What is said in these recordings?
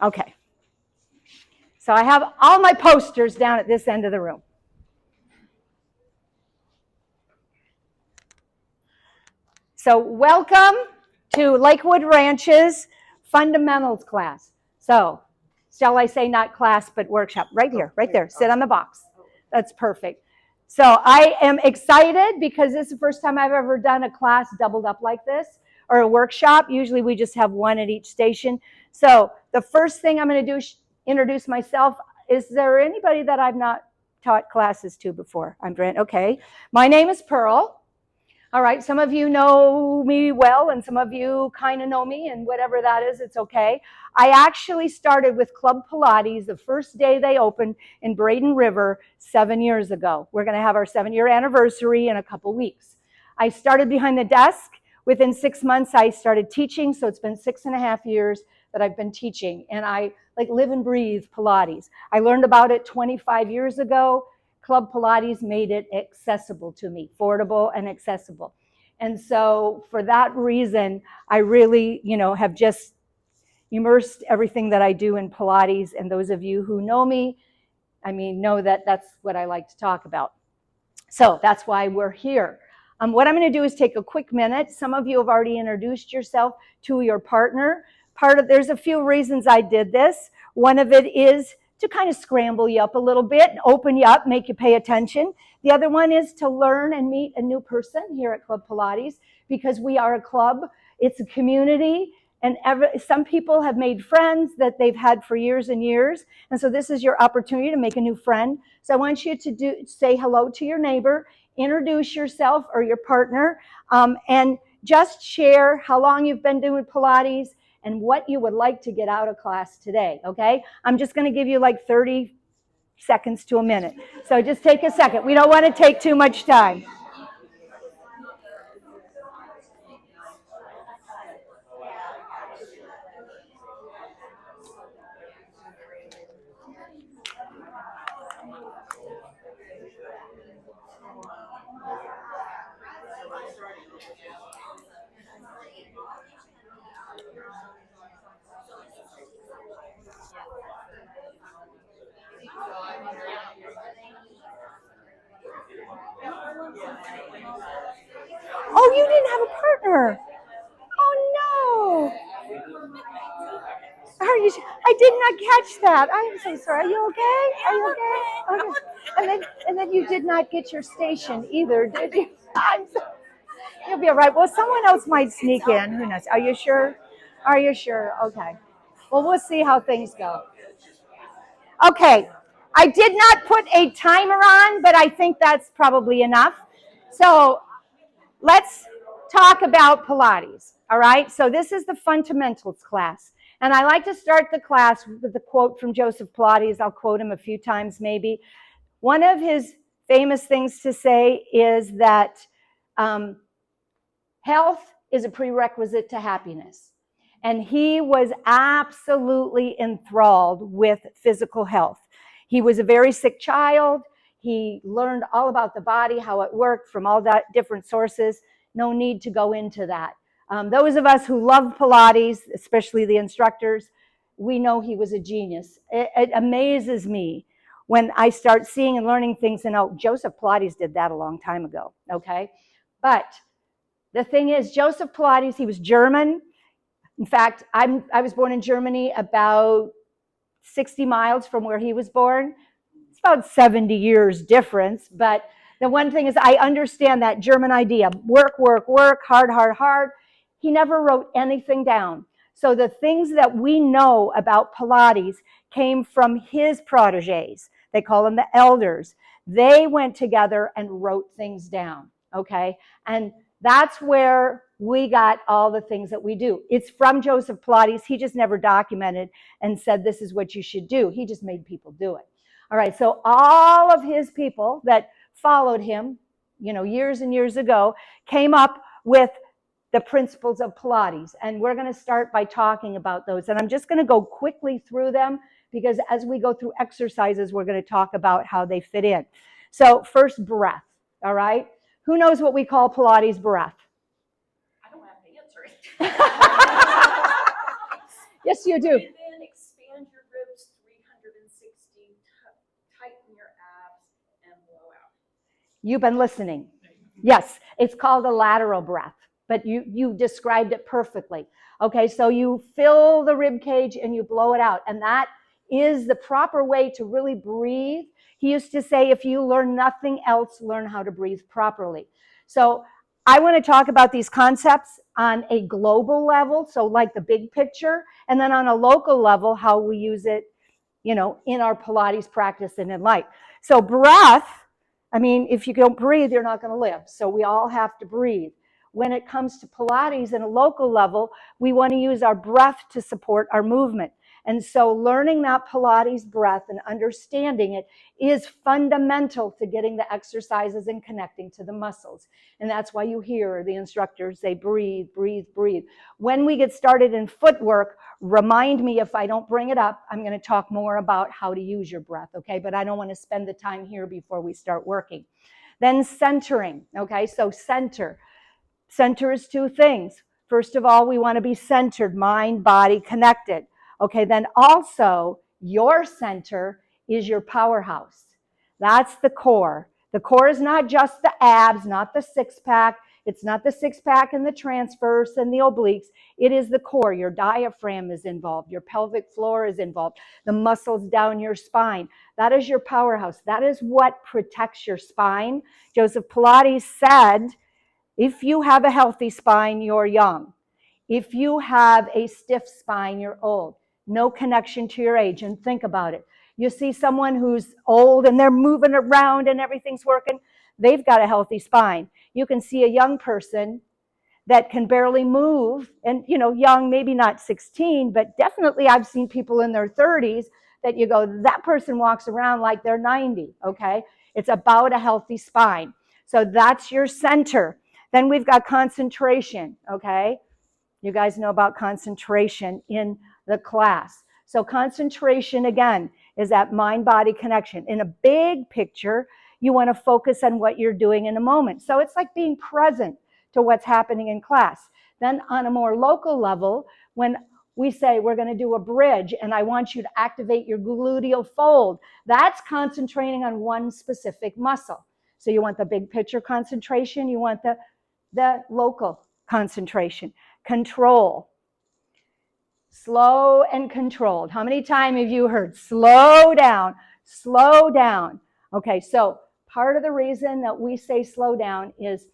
Okay. So I have all my posters down at this end of the room. So welcome to Lakewood Ranch's fundamentals class. So shall I say not class, but workshop? Right here, right there. Sit on the box. That's perfect. So I am excited because this is the first time I've ever done a class doubled up like this, or a workshop. Usually we just have one at each station. So the first thing I'm going to do is introduce myself. Is there anybody that I've not taught classes to before? I'm Brent. Okay. My name is Pearl. All right, some of you know me well, and some of you kind of know me, and whatever that is, it's okay. I actually started with Club Pilates the first day they opened in Braden River 7 years ago. We're going to have our 7-year anniversary in a couple weeks. I started behind the desk. Within 6 months, I started teaching, so it's been 6.5 years that I've been teaching, and I live and breathe Pilates. I learned about it 25 years ago. Club Pilates made it accessible to me, affordable and accessible. And so for that reason, I really, have just immersed everything that I do in Pilates. And those of you who know me, know that that's what I like to talk about. So that's why we're here. What I'm going to do is take a quick minute. Some of you have already introduced yourself to your partner. There's a few reasons I did this. One of it is to kind of scramble you up a little bit, open you up, make you pay attention. The other one is to learn and meet a new person here at Club Pilates, because we are a club, it's a community, and some people have made friends that they've had for years and years, and so this is your opportunity to make a new friend. So I want you to say hello to your neighbor, introduce yourself or your partner, and just share how long you've been doing Pilates, and what you would like to get out of class today, okay? I'm just going to give you 30 seconds to a minute. So just take a second. We don't want to take too much time. Oh, you didn't have a partner. Oh, no. I did not catch that. I am so sorry. Are you okay? Are you okay? Okay. And then you did not get your station either, did you? You'll be all right. Well, someone else might sneak in. Who knows? Are you sure? Are you sure? Okay. Well, we'll see how things go. Okay. I did not put a timer on, but I think that's probably enough. So let's talk about Pilates. All right. So this is the fundamentals class. And I like to start the class with a quote from Joseph Pilates. I'll quote him a few times maybe. One of his famous things to say is that health is a prerequisite to happiness. And he was absolutely enthralled with physical health. He was a very sick child. He learned all about the body, how it worked from all that different sources. No need to go into that. Those of us who love Pilates, especially the instructors, we know he was a genius. It amazes me when I start seeing and learning things, and Joseph Pilates did that a long time ago, okay? But the thing is, Joseph Pilates, he was German. In fact, I was born in Germany, about 60 miles from where he was born. It's about 70 years difference, but the one thing is I understand that German idea, work, work, work, hard, hard, hard. He never wrote anything down. So the things that we know about Pilates came from his protégés. They call them the elders. They went together and wrote things down, okay? And that's where we got all the things that we do. It's from Joseph Pilates. He just never documented and said, this is what you should do. He just made people do it. All right, so all of his people that followed him, years and years ago, came up with the principles of Pilates. And we're going to start by talking about those. And I'm just going to go quickly through them, because as we go through exercises, we're going to talk about how they fit in. So first, breath, all right? Who knows what we call Pilates breath? I don't have to answer it. Yes, you do. Breathe in, expand You've been listening. Yes, it's called a lateral breath, but you described it perfectly. Okay, so you fill the rib cage and you blow it out, and that is the proper way to really breathe. He used to say, if you learn nothing else, learn how to breathe properly. So I want to talk about these concepts on a global level, so like the big picture, and then on a local level, how we use it, in our Pilates practice and in life. So breath, I mean, if you don't breathe, you're not going to live. So we all have to breathe. When it comes to Pilates at a local level, we want to use our breath to support our movement. And so learning that Pilates breath and understanding it is fundamental to getting the exercises and connecting to the muscles. And that's why you hear the instructors say, breathe, breathe, breathe. When we get started in footwork, remind me if I don't bring it up. I'm going to talk more about how to use your breath, okay? But I don't want to spend the time here before we start working. Then centering, okay? So center. Center is two things. First of all, we want to be centered, mind, body, connected. Okay, then also your center is your powerhouse. That's the core. The core is not just the abs, not the six-pack. It's not the six-pack and the transverse and the obliques. It is the core. Your diaphragm is involved. Your pelvic floor is involved. The muscles down your spine. That is your powerhouse. That is what protects your spine. Joseph Pilates said, if you have a healthy spine, you're young. If you have a stiff spine, you're old. No connection to your age. And think about it. You see someone who's old and they're moving around and everything's working, they've got a healthy spine. You can see a young person that can barely move, and young, maybe not 16, but definitely I've seen people in their 30s that you go, that person walks around like they're 90, okay? It's about a healthy spine. So that's your center. Then we've got concentration, okay? You guys know about concentration in the class. So concentration, again, is that mind-body connection. In a big picture, you want to focus on what you're doing in a moment. So it's like being present to what's happening in class. Then on a more local level, when we say we're going to do a bridge and I want you to activate your gluteal fold, that's concentrating on one specific muscle. So you want the big picture concentration, you want the local concentration. Control. Slow and controlled. How many times have you heard slow down, slow down? Okay, so part of the reason that we say slow down is,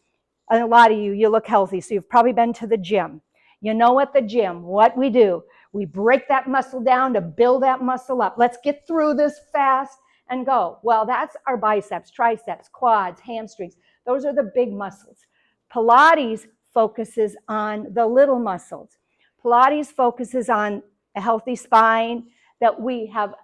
and a lot of you look healthy, so you've probably been to the gym. You know, at the gym, what we do, we break that muscle down to build that muscle up. Let's get through this fast and go. Well, that's our biceps, triceps, quads, hamstrings. Those are the big muscles. Pilates focuses on the little muscles. Pilates focuses on a healthy spine, that we have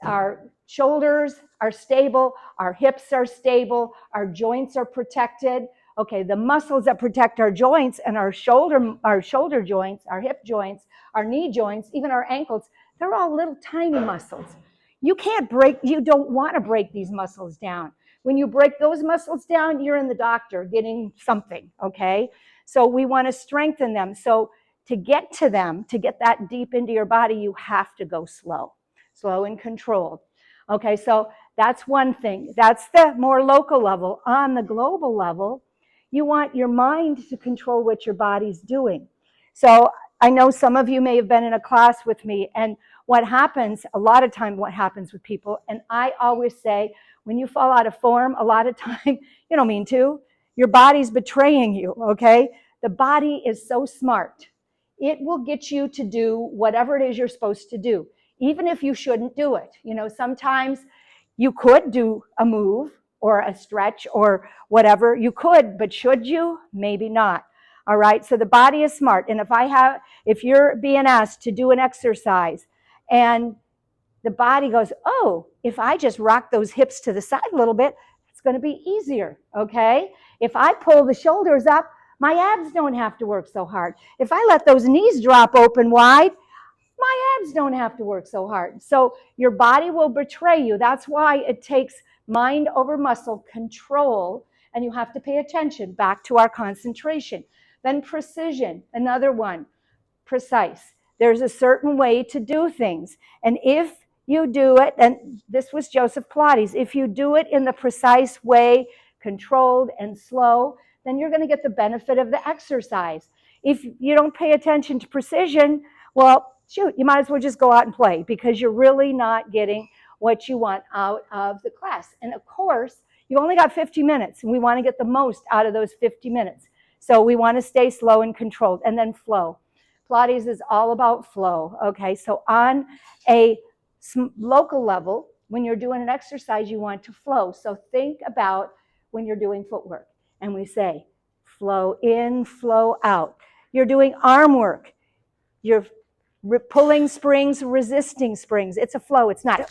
our shoulders are stable, our hips are stable, our joints are protected. Okay, the muscles that protect our joints and our shoulder joints, our hip joints, our knee joints, even our ankles, they're all little tiny muscles. You don't want to break these muscles down. When you break those muscles down, you're in the doctor getting something, okay? So we want to strengthen them. So to get to them, to get that deep into your body, you have to go slow and controlled. Okay, so that's one thing. That's the more local level. On the global level, you want your mind to control what your body's doing. So I know some of you may have been in a class with me, and what happens, a lot of time what happens with people, and I always say, when you fall out of form, a lot of time, you don't mean to, your body's betraying you, okay? The body is so smart. It will get you to do whatever it is you're supposed to do, even if you shouldn't do it. Sometimes you could do a move or a stretch or whatever. You could, but should you? Maybe not. All right, so the body is smart. And if you're being asked to do an exercise and the body goes, oh, if I just rock those hips to the side a little bit, it's going to be easier, okay? If I pull the shoulders up, my abs don't have to work so hard. If I let those knees drop open wide, my abs don't have to work so hard. So your body will betray you. That's why it takes mind over muscle control, and you have to pay attention. Back to our concentration. Then precision, another one, precise. There's a certain way to do things. And if you do it, and this was Joseph Pilates, if you do it in the precise way, controlled and slow, then you're going to get the benefit of the exercise. If you don't pay attention to precision, well, shoot, you might as well just go out and play because you're really not getting what you want out of the class. And of course, you only got 50 minutes, and we want to get the most out of those 50 minutes. So we want to stay slow and controlled, and then flow. Pilates is all about flow, okay? So on a local level, when you're doing an exercise, you want to flow. So think about when you're doing footwork, and we say, flow in, flow out. You're doing arm work. You're pulling springs, resisting springs. It's a flow. It's not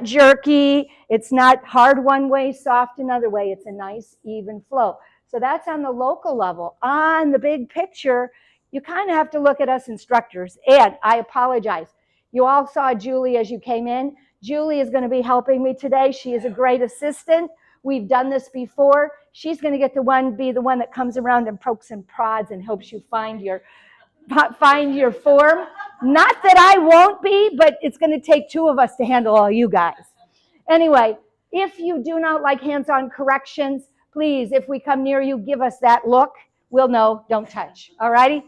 jerky. It's not hard one way, soft another way. It's a nice, even flow. So that's on the local level. On the big picture, you kind of have to look at us instructors. And I apologize. You all saw Julie as you came in. Julie is going to be helping me today. She is a great assistant. We've done this before. She's going to be the one that comes around and pokes and prods and helps you find your form. Not that I won't be, but it's going to take two of us to handle all you guys. Anyway, if you do not like hands-on corrections, please, if we come near you, give us that look. We'll know, don't touch, all righty?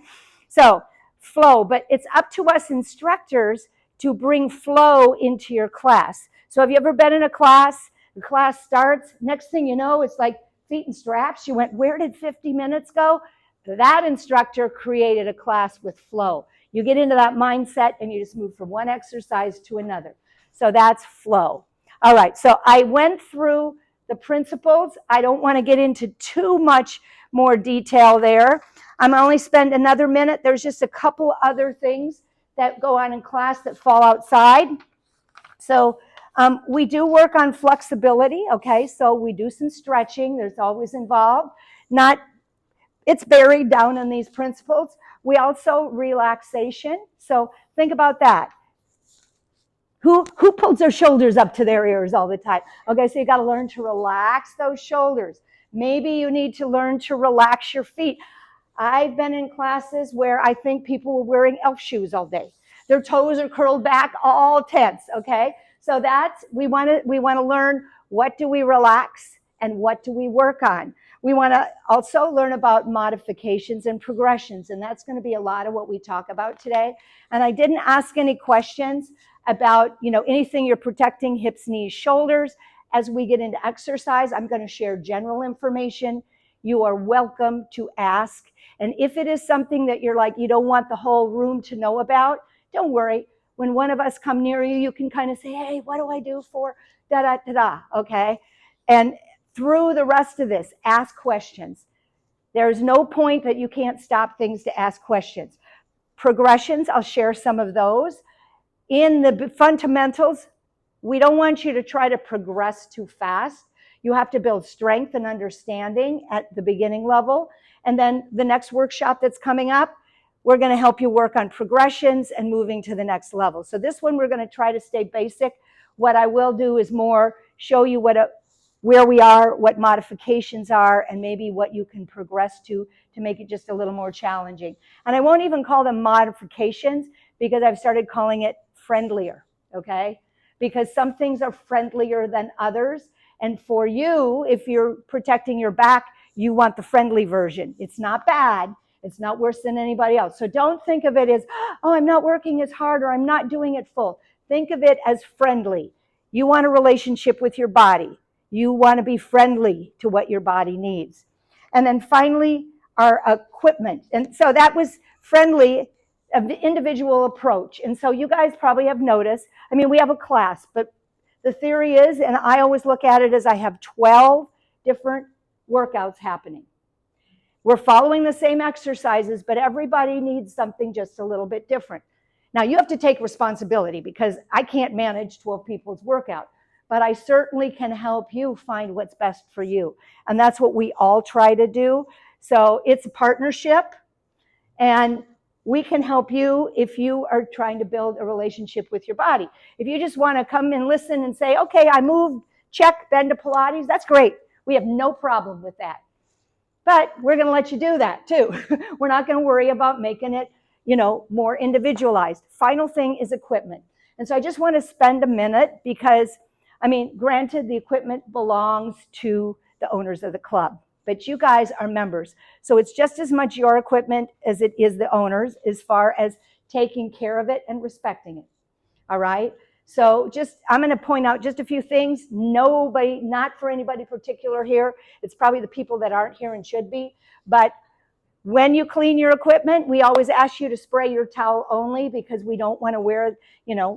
So, flow, but it's up to us instructors to bring flow into your class. So have you ever been in a class? The class starts, next thing you know, it's like feet and straps. You went, where did 50 minutes go? That instructor created a class with flow. You get into that mindset and you just move from one exercise to another. So that's flow. All right, so I went through the principles. I don't want to get into too much more detail there. I'm only spend another minute. There's just a couple other things that go on in class that fall outside. So we do work on flexibility, okay? So we do some stretching. There's always involved. It's buried down in these principles. We also relaxation. So think about that. Who pulls their shoulders up to their ears all the time? Okay, so you got to learn to relax those shoulders. Maybe you need to learn to relax your feet. I've been in classes where I think people were wearing elf shoes all day. Their toes are curled back, all tense, okay? So we want to learn, what do we relax and what do we work on? We want to also learn about modifications and progressions, and that's going to be a lot of what we talk about today. And I didn't ask any questions about, anything you're protecting, hips, knees, shoulders. As we get into exercise, I'm going to share general information. You are welcome to ask. And if it is something that you're like, you don't want the whole room to know about, don't worry. When one of us come near you, you can kind of say, hey, what do I do for da-da-da-da, okay? And through the rest of this, ask questions. There's no point that you can't stop things to ask questions. Progressions, I'll share some of those. In the fundamentals, we don't want you to try to progress too fast. You have to build strength and understanding at the beginning level. And then the next workshop that's coming up, we're going to help you work on progressions and moving to the next level. So this one, we're going to try to stay basic. What I will do is more show you where we are, what modifications are, and maybe what you can progress to make it just a little more challenging. And I won't even call them modifications because I've started calling it friendlier, okay? Because some things are friendlier than others. And for you, if you're protecting your back, you want the friendly version. It's not bad. It's not worse than anybody else. So don't think of it as, oh, I'm not working as hard or I'm not doing it full. Think of it as friendly. You want a relationship with your body. You want to be friendly to what your body needs. And then finally, our equipment. And so that was friendly, of the individual approach. And so you guys probably have noticed, we have a class, but the theory is, and I always look at it as I have 12 different workouts happening. We're following the same exercises, but everybody needs something just a little bit different. Now, you have to take responsibility because I can't manage 12 people's workout, but I certainly can help you find what's best for you. And that's what we all try to do. So it's a partnership, and we can help you if you are trying to build a relationship with your body. If you just want to come and listen and say, okay, I moved, check, been to Pilates, that's great. We have no problem with that. But we're going to let you do that too. We're not going to worry about making it, more individualized. Final thing is equipment. And so I just want to spend a minute because, I mean, granted, the equipment belongs to the owners of the club, but you guys are members. So it's just as much your equipment as it is the owners as far as taking care of it and respecting it. All right? So I'm going to point out just a few things. Nobody, not for anybody particular here. It's probably the people that aren't here and should be. But when you clean your equipment, we always ask you to spray your towel only because we don't want to wear,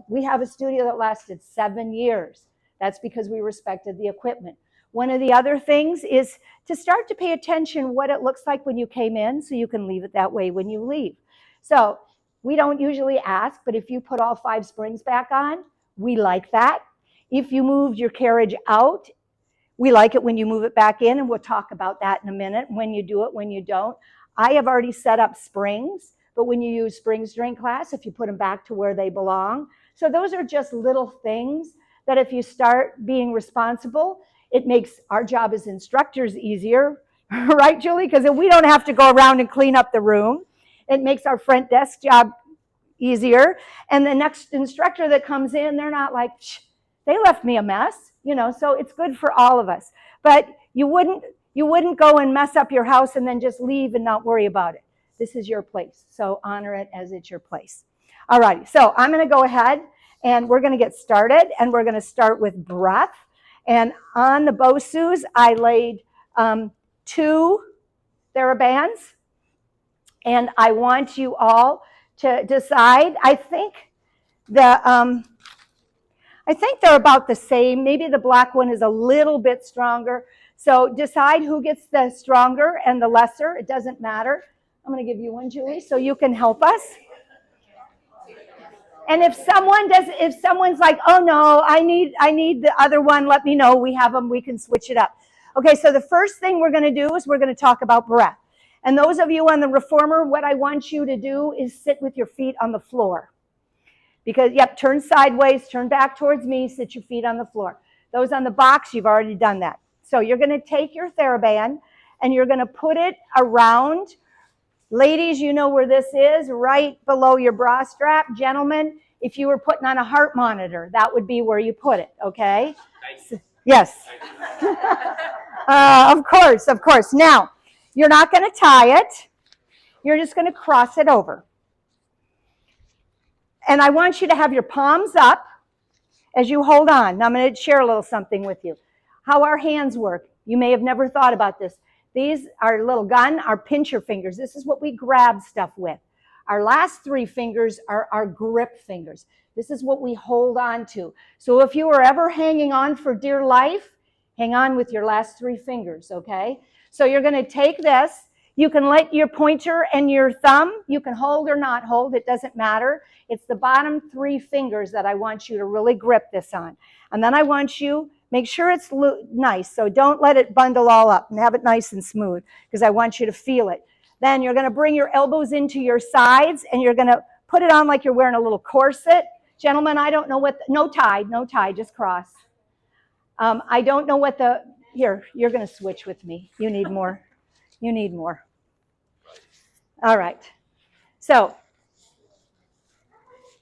we have a studio that lasted 7 years. That's because we respected the equipment. One of the other things is to start to pay attention what it looks like when you came in so you can leave it that way when you leave. So we don't usually ask, but if you put all 5 springs back on, we like that. If you moved your carriage out, we like it when you move it back in, and we'll talk about that in a minute, when you do it, when you don't. I have already set up springs, but when you use springs during class, if you put them back to where they belong. So those are just little things that if you start being responsible, it makes our job as instructors easier, right, Julie? Because we don't have to go around and clean up the room. It makes our front desk job easier. And the next instructor that comes in, they're not like, they left me a mess, so it's good for all of us. But you wouldn't go and mess up your house and then just leave and not worry about it. This is your place, so honor it as it's your place. All right, so I'm going to go ahead and we're going to get started, and we're going to start with breath. And on the BOSUs, I laid 2 TheraBands, and I want you all to decide. I think they're about the same. Maybe the black one is a little bit stronger. So decide who gets the stronger and the lesser. It doesn't matter. I'm going to give you one, Julie, so you can help us. And if someone's like, oh no, I need the other one, let me know. We have them. We can switch it up. Okay, so the first thing we're going to do is we're going to talk about breath. And those of you on the reformer, what I want you to do is sit with your feet on the floor. Because, turn sideways, turn back towards me, sit your feet on the floor. Those on the box, you've already done that. So you're going to take your TheraBand and you're going to put it around. Ladies, you know where this is, right below your bra strap. Gentlemen, if you were putting on a heart monitor, that would be where you put it, okay? Yes. Of course. Now, you're not going to tie it. You're just going to cross it over. And I want you to have your palms up as you hold on. Now, I'm going to share a little something with you. How our hands work. You may have never thought about this. These are little gun, our pincher fingers. This is what we grab stuff with. Our last 3 fingers are our grip fingers. This is what we hold on to. So if you are ever hanging on for dear life, hang on with your last 3 fingers, okay? So you're going to take this. You can let your pointer and your thumb, you can hold or not hold, it doesn't matter. It's the bottom 3 fingers that I want you to really grip this on. And then I want you, make sure it's nice, so don't let it bundle all up, and have it nice and smooth, because I want you to feel it. Then you're going to bring your elbows into your sides, and you're going to put it on like you're wearing a little corset. Gentlemen, I don't know what, no tie, just cross. I don't know what here, you're going to switch with me. You need more. All right. So,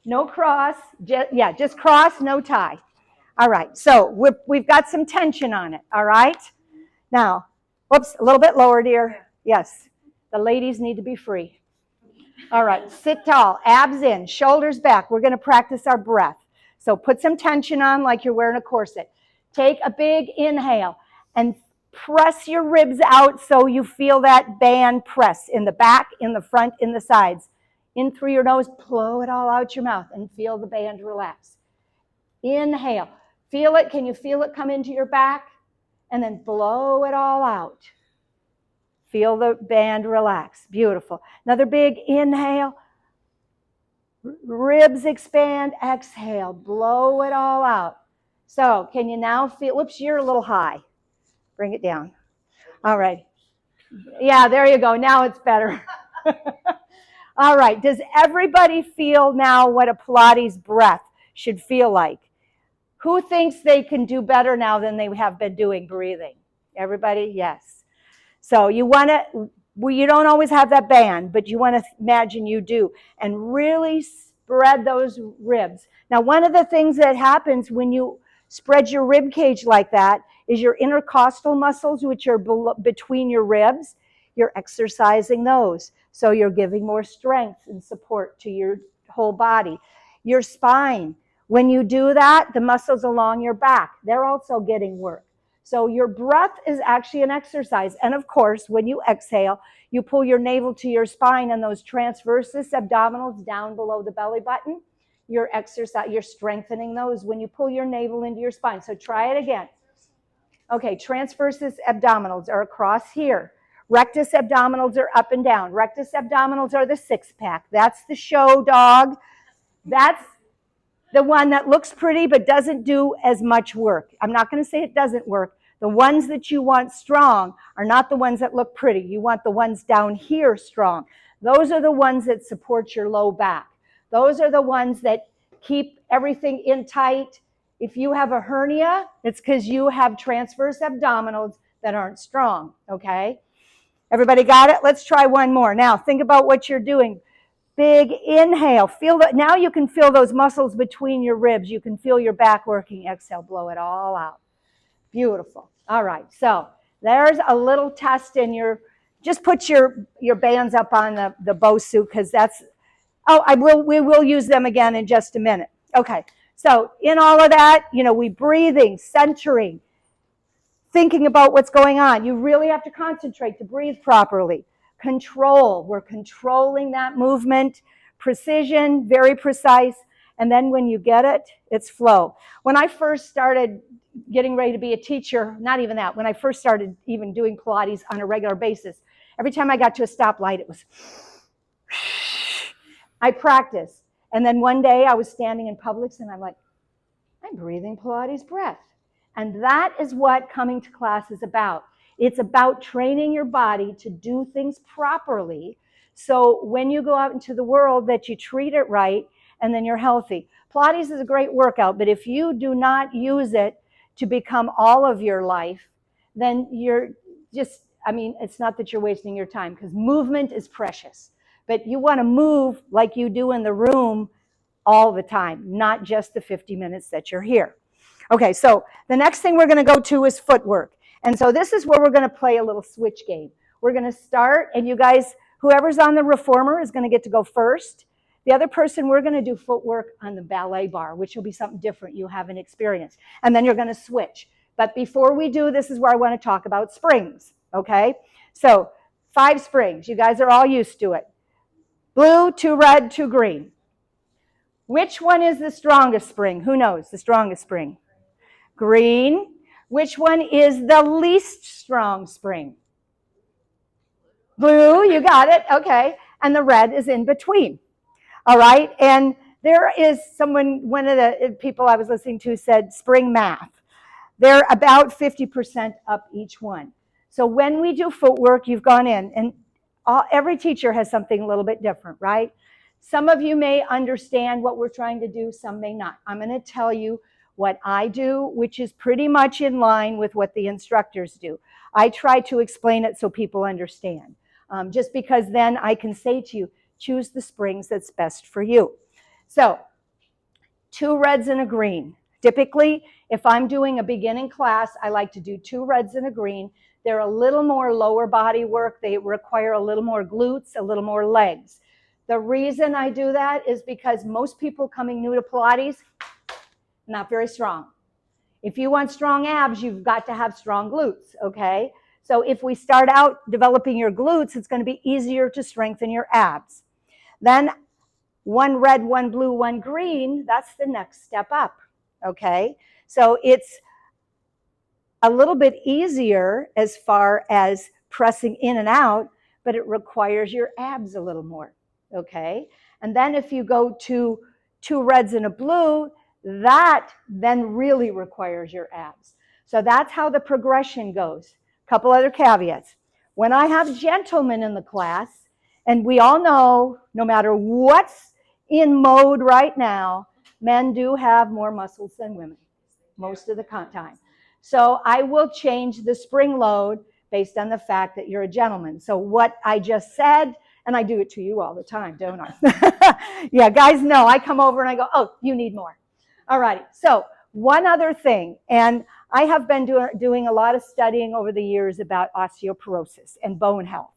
no cross, just cross, no tie. All right, so we've got some tension on it, all right? Now, whoops, a little bit lower, dear. Yes, the ladies need to be free. All right, sit tall, abs in, shoulders back. We're going to practice our breath. So put some tension on like you're wearing a corset. Take a big inhale and press your ribs out so you feel that band press in the back, in the front, in the sides. In through your nose, blow it all out your mouth and feel the band relax. Inhale. Feel it. Can you feel it come into your back? And then blow it all out. Feel the band relax. Beautiful. Another big inhale. Ribs expand. Exhale. Blow it all out. So can you now feel, whoops, you're a little high. Bring it down. All right. Yeah, there you go. Now it's better. All right. Does everybody feel now what a Pilates breath should feel like? Who thinks they can do better now than they have been doing breathing? Everybody? Yes. So you want to, you don't always have that band, but you want to imagine you do. And really spread those ribs. Now, one of the things that happens when you spread your rib cage like that is your intercostal muscles, which are between your ribs, you're exercising those. So you're giving more strength and support to your whole body. Your spine, when you do that, the muscles along your back, they're also getting work. So your breath is actually an exercise. And of course, when you exhale, you pull your navel to your spine and those transversus abdominals down below the belly button. You're strengthening those when you pull your navel into your spine. So try it again. Okay, transversus abdominals are across here. Rectus abdominals are up and down. Rectus abdominals are the six-pack. That's the show dog. That's the one that looks pretty but doesn't do as much work. I'm not going to say it doesn't work. The ones that you want strong are not the ones that look pretty. You want the ones down here strong. Those are the ones that support your low back. Those are the ones that keep everything in tight. If you have a hernia, it's because you have transverse abdominals that aren't strong, okay? Everybody got it? Let's try one more. Now, think about what you're doing. Big inhale. Feel that. Now you can feel those muscles between your ribs. You can feel your back working. Exhale, blow it all out. Beautiful. All right. So there's a little test in your, just put your bands up on the BOSU because that's, we will use them again in just a minute. Okay. So in all of that, we breathing, centering, thinking about what's going on. You really have to concentrate to breathe properly. Control. We're controlling that movement. Precision, very precise. And then when you get it, it's flow. When I first started getting ready to be a teacher, not even that, when I first started even doing Pilates on a regular basis, every time I got to a stoplight, it was, I practiced. And then one day I was standing in Publix and I'm like, I'm breathing Pilates breath. And that is what coming to class is about. It's about training your body to do things properly. So when you go out into the world that you treat it right and then you're healthy. Pilates is a great workout, but if you do not use it to become all of your life, then you're just, it's not that you're wasting your time because movement is precious. But you want to move like you do in the room all the time, not just the 50 minutes that you're here. Okay, so the next thing we're going to go to is footwork. And so this is where we're going to play a little switch game. We're going to start, and you guys, whoever's on the reformer is going to get to go first. The other person, we're going to do footwork on the ballet bar, which will be something different you haven't experienced. And then you're going to switch. But before we do, this is where I want to talk about springs, okay? So 5 springs. You guys are all used to it. Blue, 2 red, 2 green. Which one is the strongest spring? Who knows the strongest spring? Green. Which one is the least strong spring? Blue, you got it, okay. And the red is in between, all right? And there is one of the people I was listening to said spring math. They're about 50% up each one. So when we do footwork, you've gone in, and every teacher has something a little bit different, right? Some of you may understand what we're trying to do, some may not. I'm going to tell you what I do, which is pretty much in line with what the instructors do. I try to explain it so people understand. Just because then I can say to you, choose the springs that's best for you. So 2 reds and a green. Typically, if I'm doing a beginning class, I like to do 2 reds and a green. They're a little more lower body work. They require a little more glutes, a little more legs. The reason I do that is because most people coming new to Pilates, not very strong. If you want strong abs, you've got to have strong glutes, okay? So if we start out developing your glutes, it's going to be easier to strengthen your abs. Then 1 red, 1 blue, 1 green, that's the next step up, okay? So it's a little bit easier as far as pressing in and out, but it requires your abs a little more, okay? And then if you go to 2 reds and a blue, that then really requires your abs. So that's how the progression goes. Couple other caveats. When I have gentlemen in the class, and we all know, no matter what's in mode right now, men do have more muscles than women most of the time. So I will change the spring load based on the fact that you're a gentleman. So what I just said And I do it to you all the time, don't I? Yeah, guys know. I come over and I go, oh, you need more. All righty. So one other thing, and I have been doing a lot of studying over the years about osteoporosis and bone health.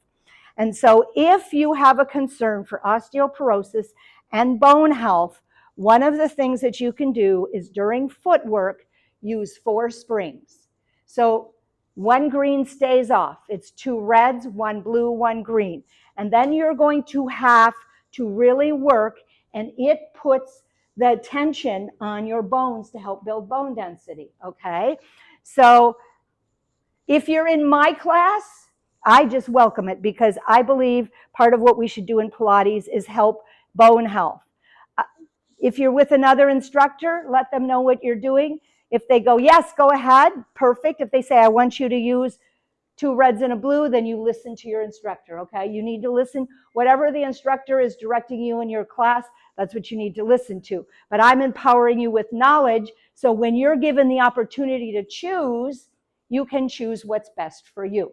And so if you have a concern for osteoporosis and bone health, one of the things that you can do is during footwork, use 4 springs. So 1 green stays off. It's 2 reds, 1 blue, 1 green. And then you're going to have to really work, and it puts the tension on your bones to help build bone density, okay? So if you're in my class, I just welcome it because I believe part of what we should do in Pilates is help bone health. If you're with another instructor, let them know what you're doing. If they go, yes, go ahead, perfect. If they say, I want you to use 2 reds and a blue, then you listen to your instructor, okay? You need to listen. Whatever the instructor is directing you in your class, that's what you need to listen to. But I'm empowering you with knowledge, so when you're given the opportunity to choose, you can choose what's best for you.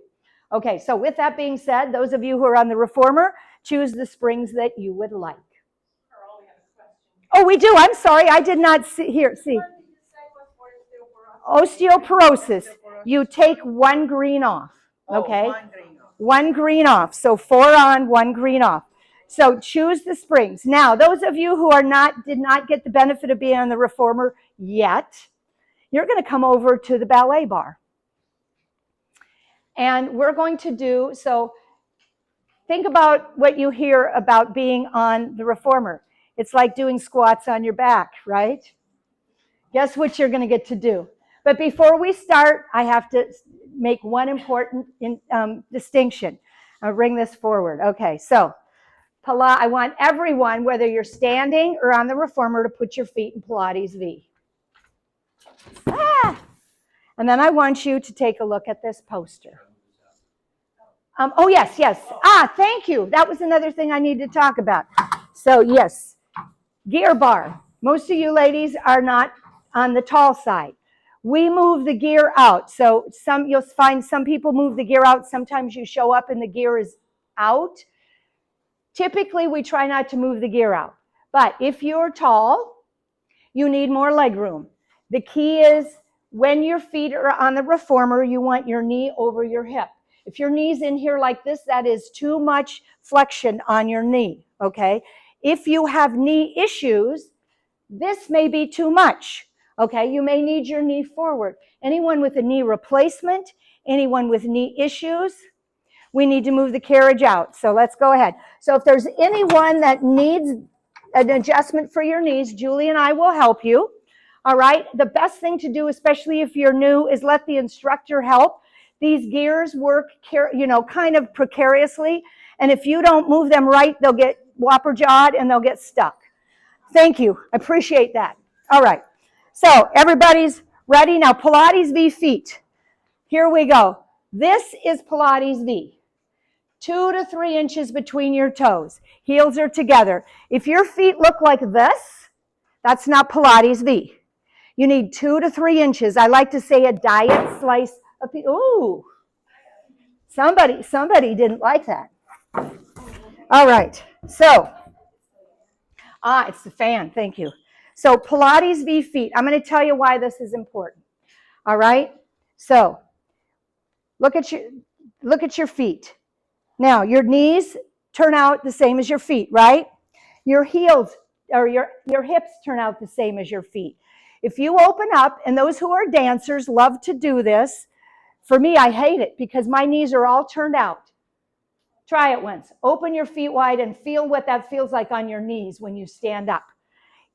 Okay, so with that being said, those of you who are on the reformer, choose the springs that you would like. Oh, we do. I'm sorry. I did not see. Here, see. Osteoporosis. You take 1 green off. Okay? 1 green off. So 4 on, 1 green off. So choose the springs. Now, those of you who did not get the benefit of being on the reformer yet, you're going to come over to the ballet bar. And we're going to do, so think about what you hear about being on the reformer. It's like doing squats on your back, right? Guess what you're going to get to do. But before we start, I have to make one important distinction. I'll bring this forward. Okay, so I want everyone, whether you're standing or on the reformer, to put your feet in Pilates V. And then I want you to take a look at this poster. Oh, yes. Thank you. That was another thing I need to talk about. So, yes, gear bar. Most of you ladies are not on the tall side. We move the gear out. So you'll find some people move the gear out. Sometimes you show up and the gear is out. Typically, we try not to move the gear out. But if you're tall, you need more leg room. The key is when your feet are on the reformer, you want your knee over your hip. If your knee's in here like this, that is too much flexion on your knee, okay? If you have knee issues, this may be too much, okay? You may need your knee forward. Anyone with a knee replacement, anyone with knee issues, we need to move the carriage out. So let's go ahead. So if there's anyone that needs an adjustment for your knees, Julie and I will help you, all right? The best thing to do, especially if you're new, is let the instructor help. These gears work, kind of precariously, and if you don't move them right, they'll get whopper-jawed and they'll get stuck. Thank you. I appreciate that. All right. So everybody's ready? Now, Pilates V feet. Here we go. This is Pilates V. 2 to 3 inches between your toes. Heels are together. If your feet look like this, that's not Pilates V. You need 2 to 3 inches. I like to say a diet slice. Ooh, somebody didn't like that. All right, so, it's the fan, thank you. So Pilates V feet, I'm going to tell you why this is important. All right, so look at your feet. Now, your knees turn out the same as your feet, right? Your heels, or your hips turn out the same as your feet. If you open up, and those who are dancers love to do this, for me, I hate it because my knees are all turned out. Try it once. Open your feet wide and feel what that feels like on your knees when you stand up.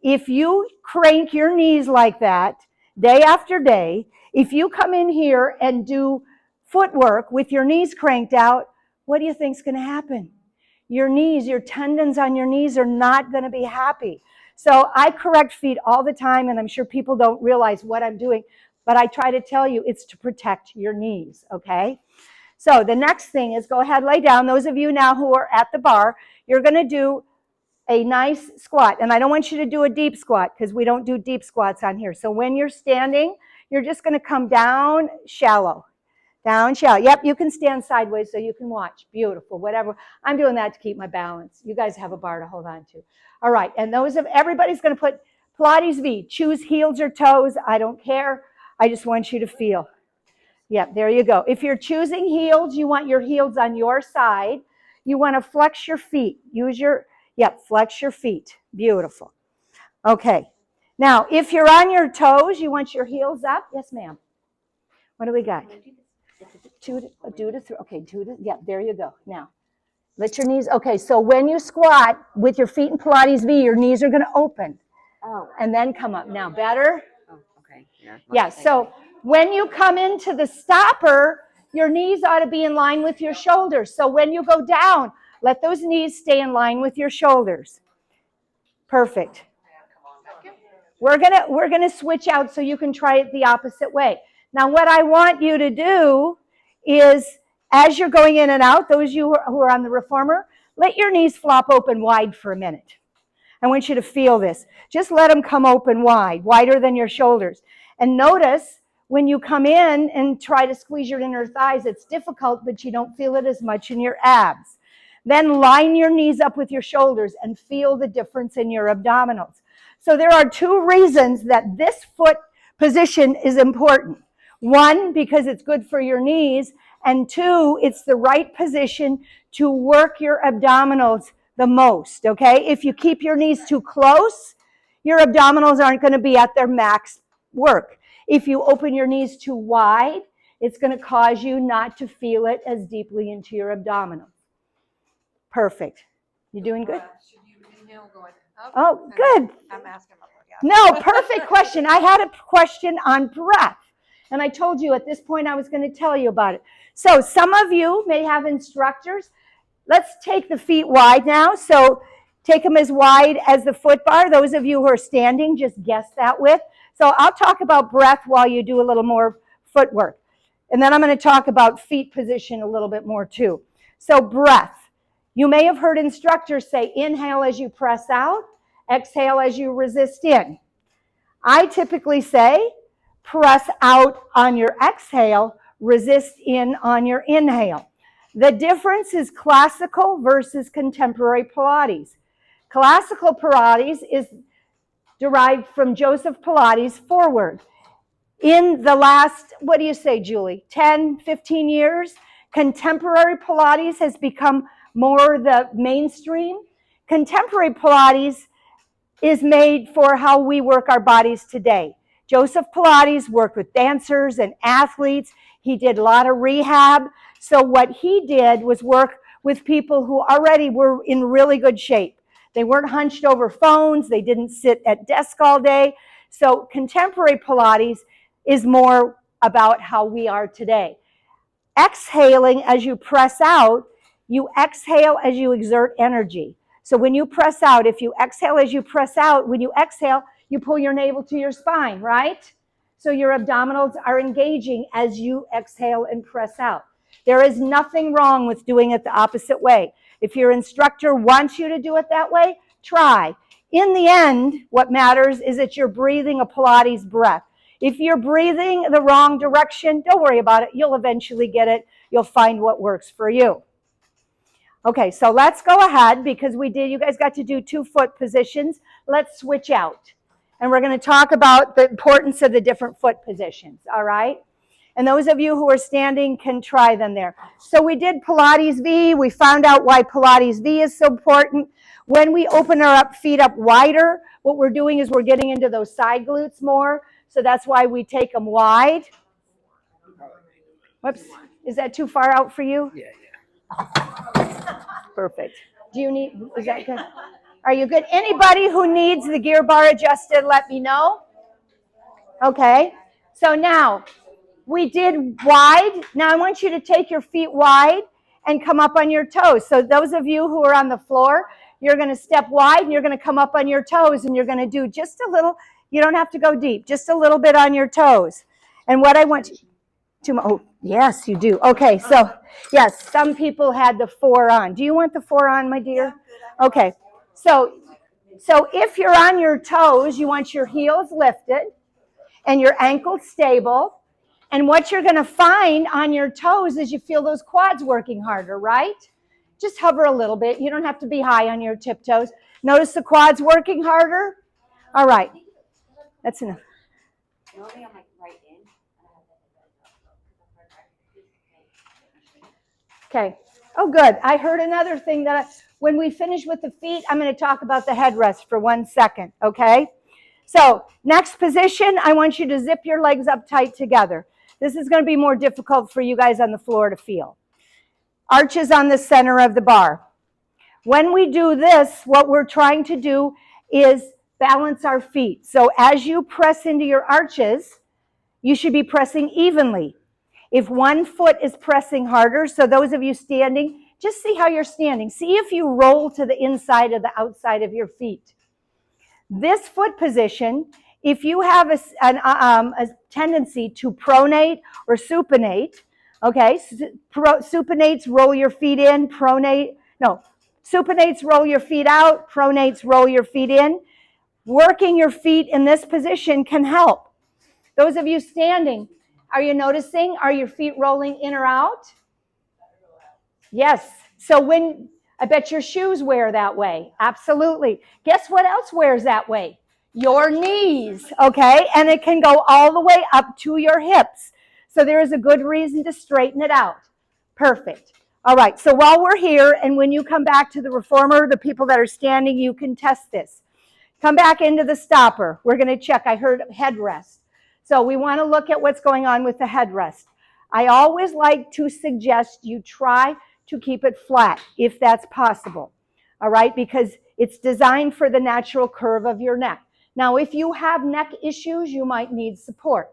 If you crank your knees like that day after day, if you come in here and do footwork with your knees cranked out, what do you think is going to happen? Your knees, your tendons on your knees are not going to be happy. So I correct feet all the time, and I'm sure people don't realize what I'm doing. But I try to tell you it's to protect your knees, okay? So the next thing is go ahead, lay down. Those of you now who are at the bar, you're going to do a nice squat. And I don't want you to do a deep squat because we don't do deep squats on here. So when you're standing, you're just going to come down shallow. Down she out. Yep, you can stand sideways so you can watch. Beautiful, whatever. I'm doing that to keep my balance. You guys have a bar to hold on to. All right, and everybody's going to put Pilates V. Choose heels or toes. I don't care. I just want you to feel. Yep, there you go. If you're choosing heels, you want your heels on your side. You want to flex your feet. Flex your feet. Beautiful. Okay. Now, if you're on your toes, you want your heels up. Yes, ma'am. What do we got? 2 to 3. Okay, 2 to, yeah, there you go. Now, let your knees, okay, so when you squat with your feet in Pilates V, your knees are going to open. Oh. And then come up. Now, better? Oh, okay. Yeah, so when you come into the stopper, your knees ought to be in line with your shoulders. So when you go down, let those knees stay in line with your shoulders. Perfect. We're gonna switch out so you can try it the opposite way. Now, what I want you to do is, as you're going in and out, those of you who are on the reformer, let your knees flop open wide for a minute. I want you to feel this. Just let them come open wide, wider than your shoulders. And notice when you come in and try to squeeze your inner thighs, it's difficult, but you don't feel it as much in your abs. Then line your knees up with your shoulders and feel the difference in your abdominals. So there are 2 reasons that this foot position is important. 1, because it's good for your knees, and 2, it's the right position to work your abdominals the most, okay? If you keep your knees too close, your abdominals aren't going to be at their max work. If you open your knees too wide, it's going to cause you not to feel it as deeply into your abdominals. Perfect. You doing good? Should you inhale going up? Oh, good. I'm asking about that. No, perfect question. I had a question on breath, and I told you at this point I was going to tell you about it. So some of you may have instructors. Let's take the feet wide now. So take them as wide as the foot bar. Those of you who are standing, just guess that width. So I'll talk about breath while you do a little more footwork. And then I'm going to talk about feet position a little bit more too. So breath. You may have heard instructors say, inhale as you press out, exhale as you resist in. I typically say, press out on your exhale, resist in on your inhale. The difference is classical versus contemporary Pilates. Classical Pilates is derived from Joseph Pilates forward. In the last, what do you say, Julie, 10, 15 years, contemporary Pilates has become more the mainstream. Contemporary Pilates is made for how we work our bodies today. Joseph Pilates worked with dancers and athletes. He did a lot of rehab. So what he did was work with people who already were in really good shape. They weren't hunched over phones. They didn't sit at desk all day. So contemporary Pilates is more about how we are today. Exhaling as you press out, you exhale as you exert energy. So when you press out, if you exhale as you press out, when you exhale, you pull your navel to your spine, right? So your abdominals are engaging as you exhale and press out. There is nothing wrong with doing it the opposite way. If your instructor wants you to do it that way, try. In the end, what matters is that you're breathing a Pilates breath. If you're breathing the wrong direction, don't worry about it. You'll eventually get it. You'll find what works for you. Okay, so let's go ahead because you guys got to do 2 foot positions. Let's switch out. And we're going to talk about the importance of the different foot positions, all right? And those of you who are standing can try them there. So we did Pilates V. We found out why Pilates V is so important. When we open our feet up wider, what we're doing is we're getting into those side glutes more. So that's why we take them wide. Whoops. Is that too far out for you? Yeah. Perfect. Is that good? Are you good? Anybody who needs the gear bar adjusted, let me know. Okay. So now, we did wide. Now I want you to take your feet wide and come up on your toes. So those of you who are on the floor, you're going to step wide and you're going to come up on your toes and you're going to do just a little. You don't have to go deep, just a little bit on your toes. And what I want to, oh, yes, you do. Okay, so yes, some people had the 4 on. Do you want the 4 on, my dear? Okay, so if you're on your toes, you want your heels lifted and your ankles stable. And what you're going to find on your toes is you feel those quads working harder, right? Just hover a little bit. You don't have to be high on your tiptoes. Notice the quads working harder? All right. That's enough. Normally I'm like right in. Okay. Oh, good. I heard another thing that when we finish with the feet, I'm going to talk about the headrest for 1 second, okay? So next position, I want you to zip your legs up tight together. This is going to be more difficult for you guys on the floor to feel. Arches on the center of the bar. When we do this, what we're trying to do is balance our feet. So as you press into your arches, you should be pressing evenly. If one foot is pressing harder, so those of you standing, just see how you're standing. See if you roll to the inside or the outside of your feet. This foot position, if you have a tendency to pronate or supinate, okay, supinates, roll your feet in, supinates, roll your feet out, pronates, roll your feet in. Working your feet in this position can help. Those of you standing, are you noticing? Are your feet rolling in or out? Yes. So I bet your shoes wear that way. Absolutely. Guess what else wears that way? Your knees, okay? And it can go all the way up to your hips. So there is a good reason to straighten it out. Perfect. All right. So while we're here, and when you come back to the reformer, the people that are standing, you can test this. Come back into the stopper. We're going to check. I heard headrest. So we want to look at what's going on with the headrest. I always like to suggest you try to keep it flat if that's possible, all right, because it's designed for the natural curve of your neck. Now, if you have neck issues, you might need support.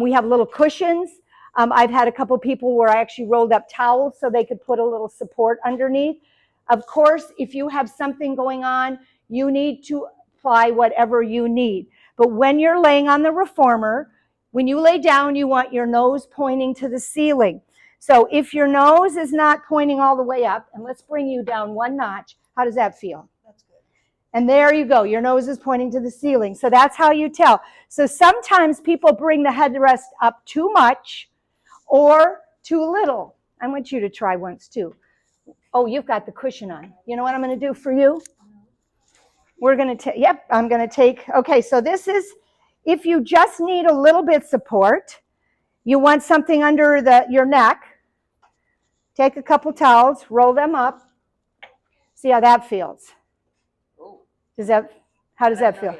We have little cushions. I've had a couple people where I actually rolled up towels so they could put a little support underneath. Of course, if you have something going on, you need to apply whatever you need. But when you're laying on the reformer, when you lay down, you want your nose pointing to the ceiling. So if your nose is not pointing all the way up, and let's bring you down 1 notch, how does that feel? That's good. And there you go. Your nose is pointing to the ceiling. So that's how you tell. So sometimes people bring the headrest up too much or too little. I want you to try once too. Oh, you've got the cushion on. You know what I'm going to do for you? We're going to take, I'm going to take, okay, so this is, if you just need a little bit support, you want something under your neck, take a couple towels, roll them up, see how that feels. How does that feel?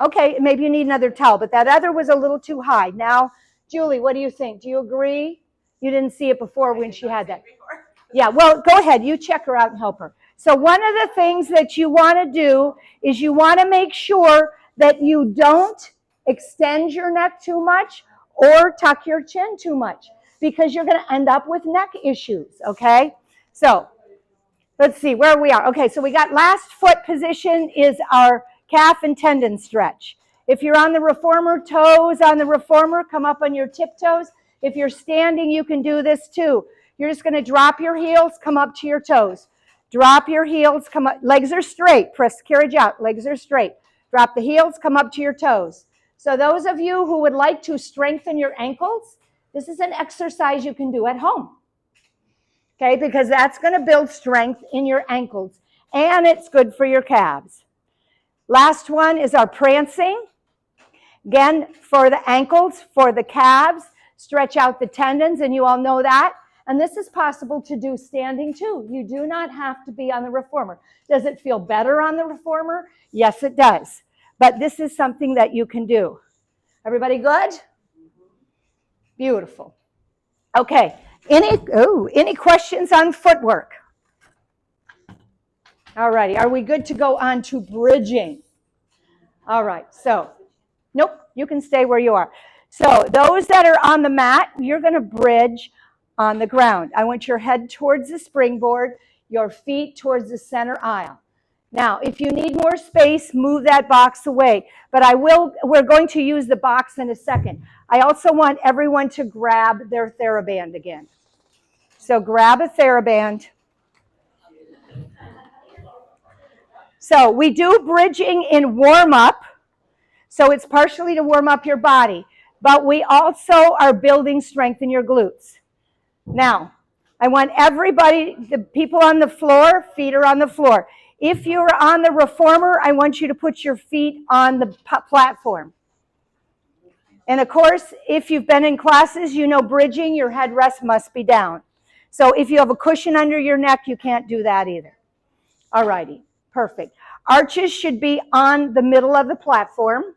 Okay, maybe you need another towel, but that other was a little too high. Now, Julie, what do you think? Do you agree? You didn't see it before when she had that. Yeah, well, go ahead. You check her out and help her. So one of the things that you want to do is you want to make sure that you don't extend your neck too much or tuck your chin too much because you're going to end up with neck issues, okay? So let's see where we are. Okay, so we got last foot position is our calf and tendon stretch. If you're on the reformer, toes on the reformer, come up on your tiptoes. If you're standing, you can do this too. You're just going to drop your heels, come up to your toes. Drop your heels, come up. Legs are straight. Press the carriage out. Legs are straight. Drop the heels, come up to your toes. So those of you who would like to strengthen your ankles, this is an exercise you can do at home. Okay, because that's going to build strength in your ankles, and it's good for your calves. Last one is our prancing. Again, for the ankles, for the calves, stretch out the tendons, and you all know that. And this is possible to do standing too. You do not have to be on the reformer. Does it feel better on the reformer? Yes, it does. But this is something that you can do. Everybody good? Beautiful. Okay. Any questions on footwork? All righty. Are we good to go on to bridging? All right. So, nope, you can stay where you are. So those that are on the mat, you're going to bridge on the ground. I want your head towards the springboard, your feet towards the center aisle. Now, if you need more space, move that box away. But we're going to use the box in a second. I also want everyone to grab their TheraBand again. So grab a TheraBand. So we do bridging in warm-up. So it's partially to warm up your body. but we also are building strength in your glutes. Now, I want everybody, the people on the floor, feet are on the floor. If you're on the reformer, I want you to put your feet on the platform. And of course, if you've been in classes, you know bridging, your headrest must be down. So if you have a cushion under your neck, you can't do that either. All righty, perfect. Arches should be on the middle of the platform.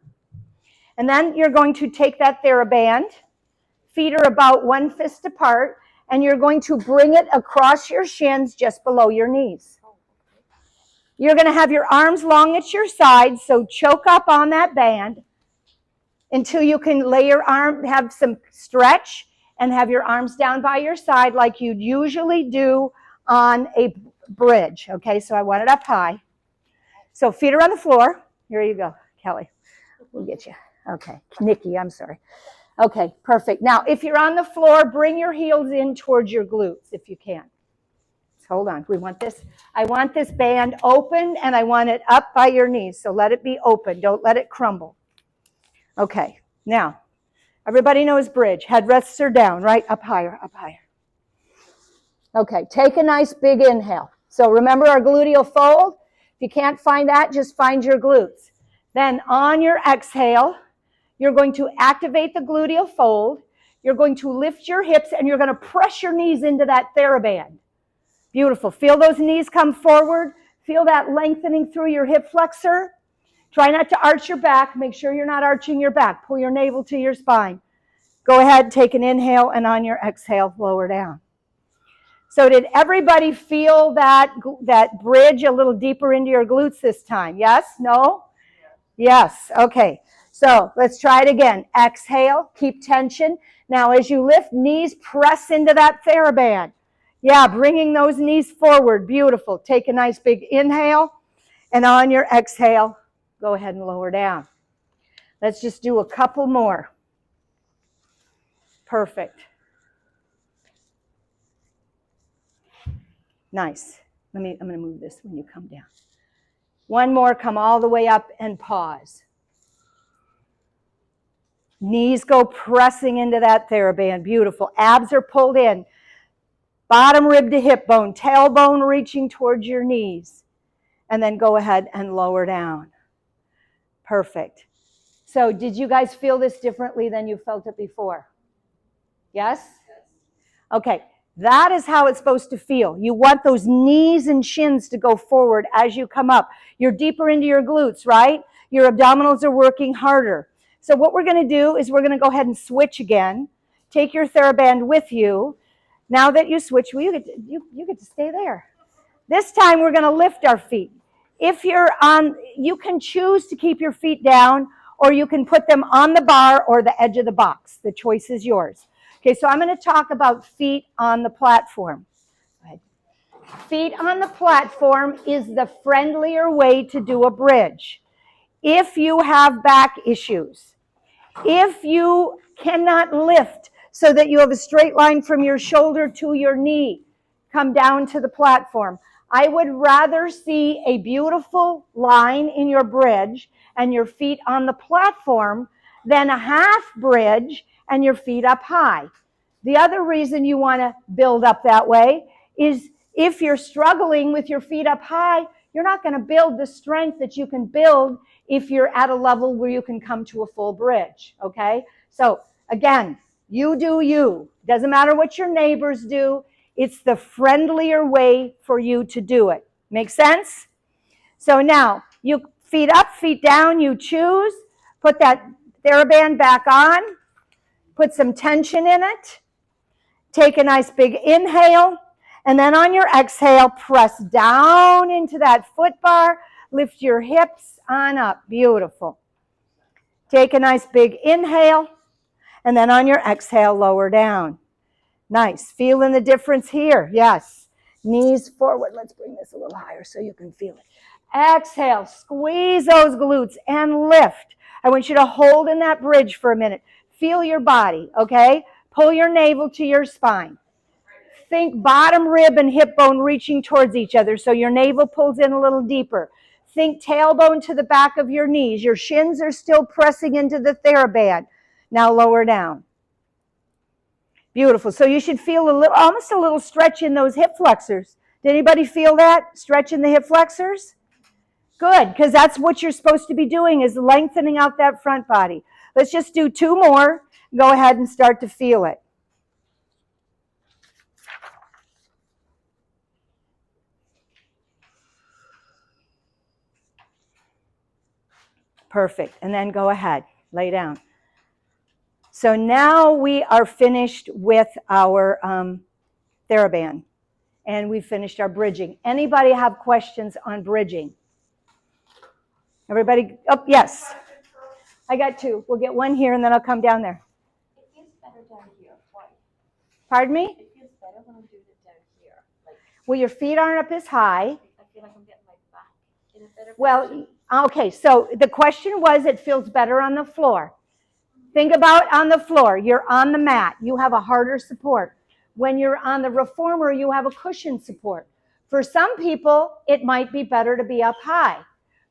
And then you're going to take that TheraBand. Feet are about 1 fist apart, and you're going to bring it across your shins just below your knees. You're going to have your arms long at your sides, so choke up on that band until you can lay your arm, have some stretch, and have your arms down by your side like you'd usually do on a bridge. Okay, so I want it up high. So feet are on the floor. Here you go, Kelly. We'll get you. Okay, Nikki, I'm sorry. Okay, perfect. Now, if you're on the floor, bring your heels in towards your glutes if you can. Hold on. We want this. I want this band open, and I want it up by your knees. So let it be open. Don't let it crumble. Okay, now, everybody knows bridge. Headrests are down, right? Up higher, up higher. Okay, take a nice big inhale. So remember our gluteal fold? If you can't find that, just find your glutes. Then on your exhale, you're going to activate the gluteal fold. You're going to lift your hips, and you're going to press your knees into that TheraBand. Beautiful. Feel those knees come forward. Feel that lengthening through your hip flexor. Try not to arch your back. Make sure you're not arching your back. Pull your navel to your spine. Go ahead, take an inhale, and on your exhale, lower down. So did everybody feel that bridge a little deeper into your glutes this time? Yes? No? Yes. Okay. So let's try it again. Exhale. Keep tension. Now as you lift, knees press into that TheraBand. Yeah, bringing those knees forward. Beautiful. Take a nice big inhale. And on your exhale, go ahead and lower down. Let's just do a couple more. Perfect. Nice. I'm going to move this when you come down. One more. Come all the way up and pause. Knees go pressing into that TheraBand. Beautiful. Abs are pulled in. Bottom rib to hip bone. Tailbone reaching towards your knees. And then go ahead and lower down. Perfect. So did you guys feel this differently than you felt it before? Yes? Okay. That is how it's supposed to feel. You want those knees and shins to go forward as you come up. You're deeper into your glutes, right? Your abdominals are working harder. So what we're going to do is we're going to go ahead and switch again. Take your TheraBand with you. Now that you switch, well, you get to stay there. This time we're going to lift our feet. If you're on, you can choose to keep your feet down, or you can put them on the bar or the edge of the box. The choice is yours. Okay, so I'm going to talk about feet on the platform. Go ahead. Feet on the platform is the friendlier way to do a bridge. If you have back issues, if you cannot lift so that you have a straight line from your shoulder to your knee, come down to the platform. I would rather see a beautiful line in your bridge and your feet on the platform than a half bridge and your feet up high. The other reason you want to build up that way is if you're struggling with your feet up high, you're not going to build the strength that you can build if you're at a level where you can come to a full bridge, okay? So again, you do you. Doesn't matter what your neighbors do. It's the friendlier way for you to do it. Make sense? So now, you feet up, feet down, you choose. Put that TheraBand back on. Put some tension in it. Take a nice big inhale. And then on your exhale, press down into that foot bar. Lift your hips on up. Beautiful. Take a nice big inhale. And then on your exhale, lower down. Nice. Feeling the difference here? Yes. Knees forward. Let's bring this a little higher so you can feel it. Exhale. Squeeze those glutes and lift. I want you to hold in that bridge for a minute. Feel your body, okay? Pull your navel to your spine. Think bottom rib and hip bone reaching towards each other so your navel pulls in a little deeper. Think tailbone to the back of your knees. Your shins are still pressing into the TheraBand. Now lower down. Beautiful. So you should feel a little, almost a little stretch in those hip flexors. Did anybody feel that? Stretch in the hip flexors? Good, because that's what you're supposed to be doing, is lengthening out that front body. Let's just do 2 more. Go ahead and start to feel it. Perfect. And then go ahead. Lay down. So now we are finished with our TheraBand. And we've finished our bridging. Anybody have questions on bridging? Everybody? Oh, yes. I got 2. We'll get 1 here, and then I'll come down there. It feels better down here. Why? Pardon me? It feels better when I'm doing it down here. Like, Well, your feet aren't up as high. I feel like I'm getting my back in a better position. Well, okay, so the question was, it feels better on the floor. Think about on the floor. You're on the mat. You have a harder support. When you're on the reformer, you have a cushion support. For some people, it might be better to be up high.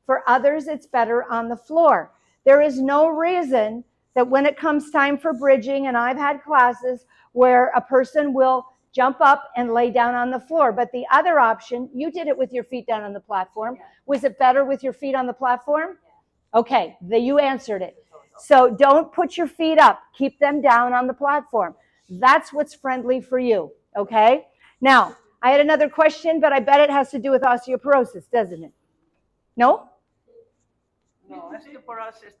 For others, it's better on the floor. There is no reason that when it comes time for bridging, and I've had classes where a person will jump up and lay down on the floor. But the other option, you did it with your feet down on the platform. Was it better with your feet on the platform? Okay, you answered it. So don't put your feet up. Keep them down on the platform. That's what's friendly for you, okay? Now, I had another question, but I bet it has to do with osteoporosis, doesn't it? No? No, osteoporosis.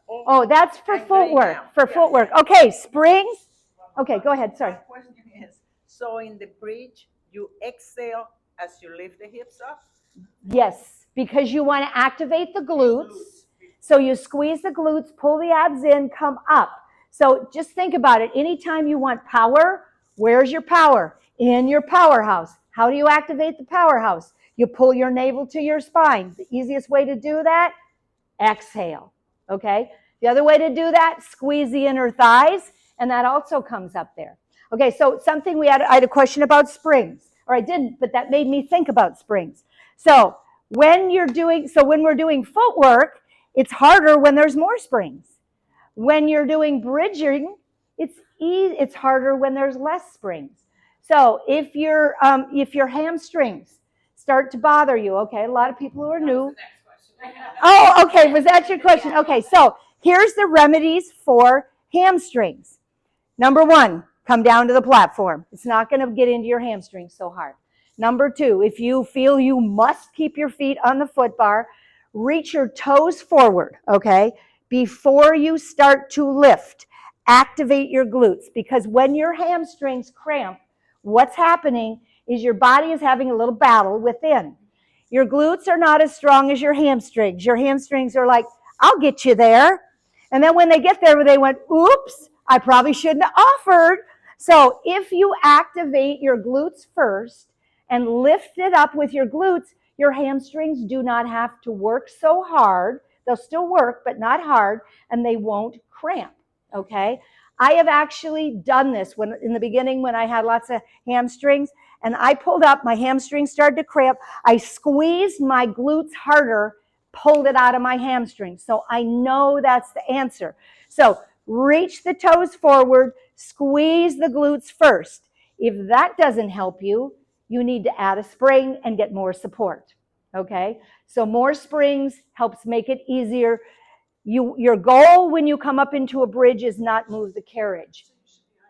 Oh, that's for footwork. For footwork. Okay, springs. Okay, go ahead. Sorry. My question is, so in the bridge, you exhale as you lift the hips up? Yes, because you want to activate the glutes. So you squeeze the glutes, pull the abs in, come up. So just think about it. Anytime you want power, where's your power? In your powerhouse. How do you activate the powerhouse? You pull your navel to your spine. The easiest way to do that, exhale. Okay? The other way to do that, squeeze the inner thighs, and that also comes up there. Okay, so something I had a question about springs. Or I didn't, but that made me think about springs. So when we're doing footwork, it's harder when there's more springs. When you're doing bridging, it's harder when there's less springs. So if your hamstrings start to bother you, okay, a lot of people who are new. Oh, okay, was that your question? Okay, so here's the remedies for hamstrings. Number 1, come down to the platform. It's not going to get into your hamstrings so hard. Number 2, if you feel you must keep your feet on the foot bar, reach your toes forward, okay? Before you start to lift, activate your glutes, because when your hamstrings cramp, what's happening is your body is having a little battle within. Your glutes are not as strong as your hamstrings. Your hamstrings are like, I'll get you there. And then when they get there, they went, oops, I probably shouldn't have offered. So if you activate your glutes first and lift it up with your glutes, your hamstrings do not have to work so hard. They'll still work, but not hard, and they won't cramp, okay? I have actually done this in the beginning when I had lots of hamstrings, and I pulled up, my hamstrings started to cramp. I squeezed my glutes harder, pulled it out of my hamstrings. So I know that's the answer. So reach the toes forward, squeeze the glutes first. If that doesn't help you, you need to add a spring and get more support, okay? So more springs helps make it easier. Your goal when you come up into a bridge is not move the carriage. So you should be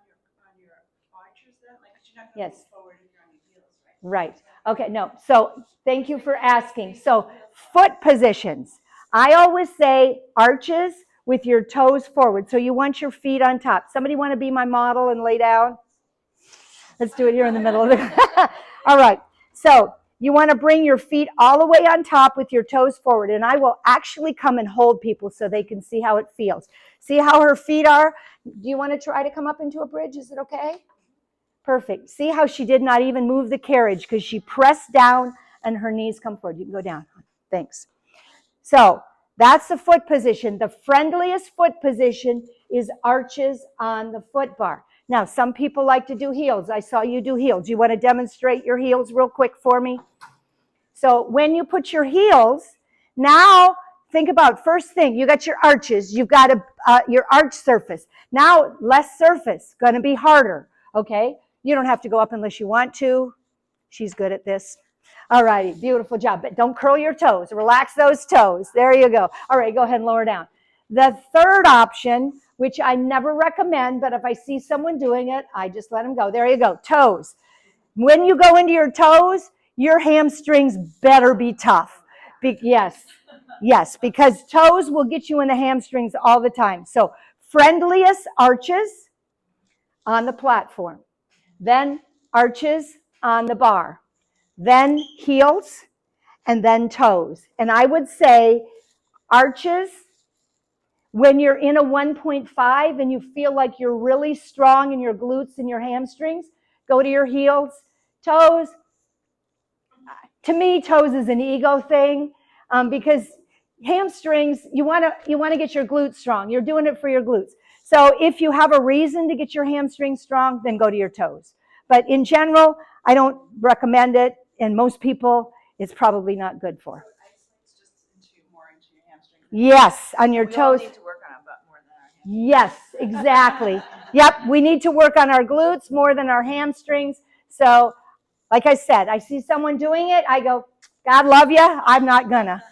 on your arches then? Like, you're not Yes. move forward if you're on your heels, right? Right. Okay, no. So thank you for asking. So foot positions. I always say arches with your toes forward. So you want your feet on top. Somebody want to be my model and lay down? Let's do it here in the middle of the... All right. So you want to bring your feet all the way on top with your toes forward. And I will actually come and hold people so they can see how it feels. See how her feet are? Do you want to try to come up into a bridge? Is it okay? Perfect. See how she did not even move the carriage because she pressed down and her knees come forward. You can go down. Thanks. So that's the foot position. The friendliest foot position is arches on the foot bar. Now, some people like to do heels. I saw you do heels. You want to demonstrate your heels real quick for me? So when you put your heels, now think about first thing, you got your arches, you've got your arch surface. Now, less surface, going to be harder, okay? You don't have to go up unless you want to. She's good at this. All righty, beautiful job. But don't curl your toes. Relax those toes. There you go. All right, go ahead and lower down. The third option, which I never recommend, but if I see someone doing it, I just let them go. There you go, toes. When you go into your toes, your hamstrings better be tough. Yes, because toes will get you in the hamstrings all the time. So friendliest arches on the platform, then arches on the bar, then heels, and then toes. And I would say arches, when you're in a 1.5 and you feel like you're really strong in your glutes and your hamstrings, go to your heels. Toes, to me, toes is an ego thing because hamstrings, you want to get your glutes strong. You're doing it for your glutes. So if you have a reason to get your hamstrings strong, then go to your toes. But in general, I don't recommend it, and most people, it's probably not good for. Yes, on your toes. We all need to work on our butt more than our hamstrings. Yes, exactly. Yep, we need to work on our glutes more than our hamstrings. So, like I said, I see someone doing it, I go, God love you, I'm not gonna.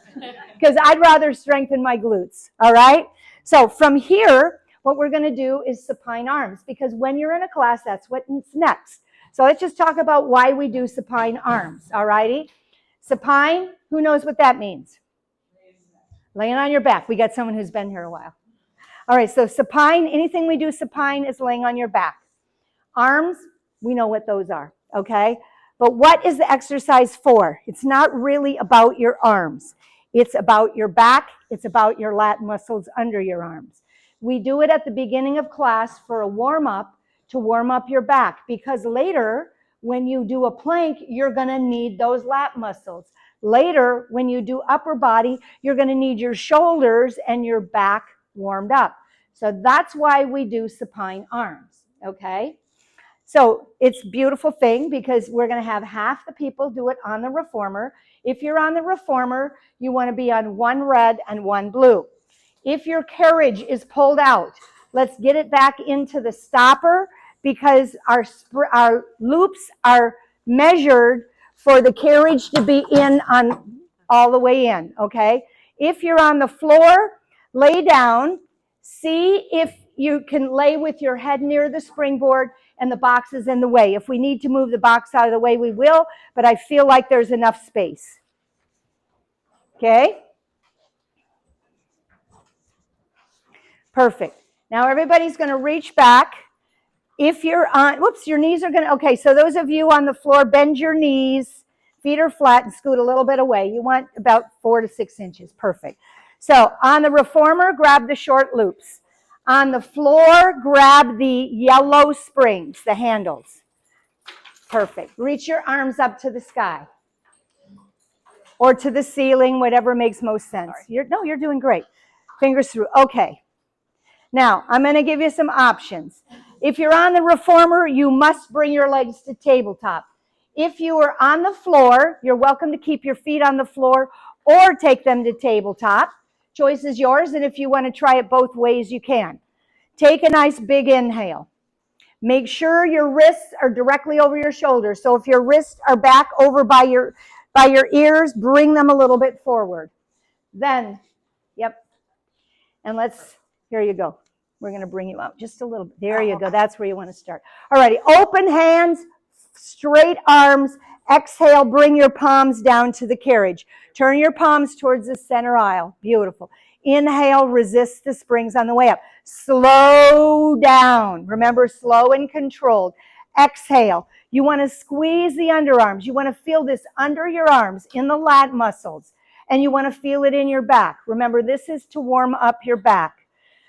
Because I'd rather strengthen my glutes, all right? So from here, what we're gonna do is supine arms, because when you're in a class, that's what's next. So let's just talk about why we do supine arms, all righty? Supine, who knows what that means? Laying on your back. We got someone who's been here a while. All right, so supine, anything we do supine is laying on your back. Arms, we know what those are, okay? But what is the exercise for? It's not really about your arms. It's about your back. It's about your lat muscles under your arms. We do it at the beginning of class for a warm-up to warm up your back, because later, when you do a plank, you're going to need those lat muscles. Later, when you do upper body, you're going to need your shoulders and your back warmed up. So that's why we do supine arms, okay? So it's a beautiful thing because we're going to have half the people do it on the reformer. If you're on the reformer, you want to be on one red and one blue. If your carriage is pulled out, let's get it back into the stopper, because our loops are measured for the carriage to be in on all the way in, okay? If you're on the floor, lay down. See if you can lay with your head near the springboard and the box is in the way. If we need to move the box out of the way, we will, but I feel like there's enough space. Okay? Perfect. Now everybody's going to reach back. If you're on, whoops, your knees are going to, okay, so those of you on the floor, bend your knees, feet are flat, and scoot a little bit away. You want about 4 to 6 inches. Perfect. So on the reformer, grab the short loops. On the floor, grab the yellow springs, the handles. Perfect. Reach your arms up to the sky or to the ceiling, whatever makes most sense. You're doing great. Fingers through. Okay. Now, I'm going to give you some options. If you're on the reformer, you must bring your legs to tabletop. If you are on the floor, you're welcome to keep your feet on the floor or take them to tabletop. Choice is yours, and if you want to try it both ways, you can. Take a nice big inhale. Make sure your wrists are directly over your shoulders. So if your wrists are back over by your ears, bring them a little bit forward. Then, yep. And here you go. We're going to bring you out just a little bit. There you go. That's where you want to start. All righty. Open hands, straight arms. Exhale, bring your palms down to the carriage. Turn your palms towards the center aisle. Beautiful. Inhale, resist the springs on the way up. Slow down. Remember, slow and controlled. Exhale. You want to squeeze the underarms. You want to feel this under your arms in the lat muscles. And you want to feel it in your back. Remember, this is to warm up your back.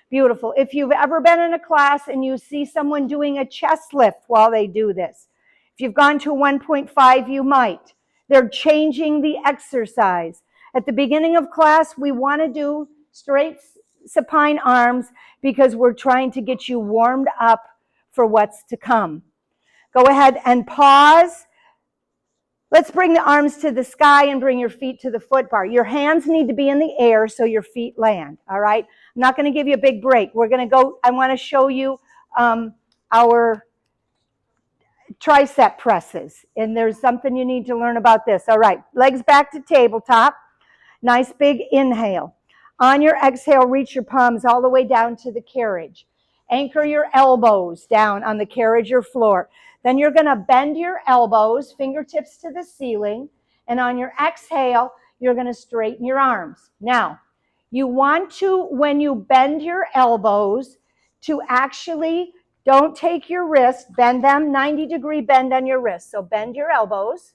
Beautiful. If you've ever been in a class and you see someone doing a chest lift while they do this, if you've gone to 1.5, you might. They're changing the exercise. At the beginning of class, we want to do straight supine arms because we're trying to get you warmed up for what's to come. Go ahead and pause. Let's bring the arms to the sky and bring your feet to the foot bar. Your hands need to be in the air so your feet land, all right? I'm not going to give you a big break. We're going to go, I want to show you our tricep presses, and there's something you need to learn about this. All right, legs back to tabletop. Nice big inhale. On your exhale, reach your palms all the way down to the carriage. Anchor your elbows down on the carriage or floor. Then you're going to bend your elbows, fingertips to the ceiling, and on your exhale, you're going to straighten your arms. Now, you want to, when you bend your elbows, to actually don't take your wrist, bend them, 90-degree bend on your wrist. So bend your elbows,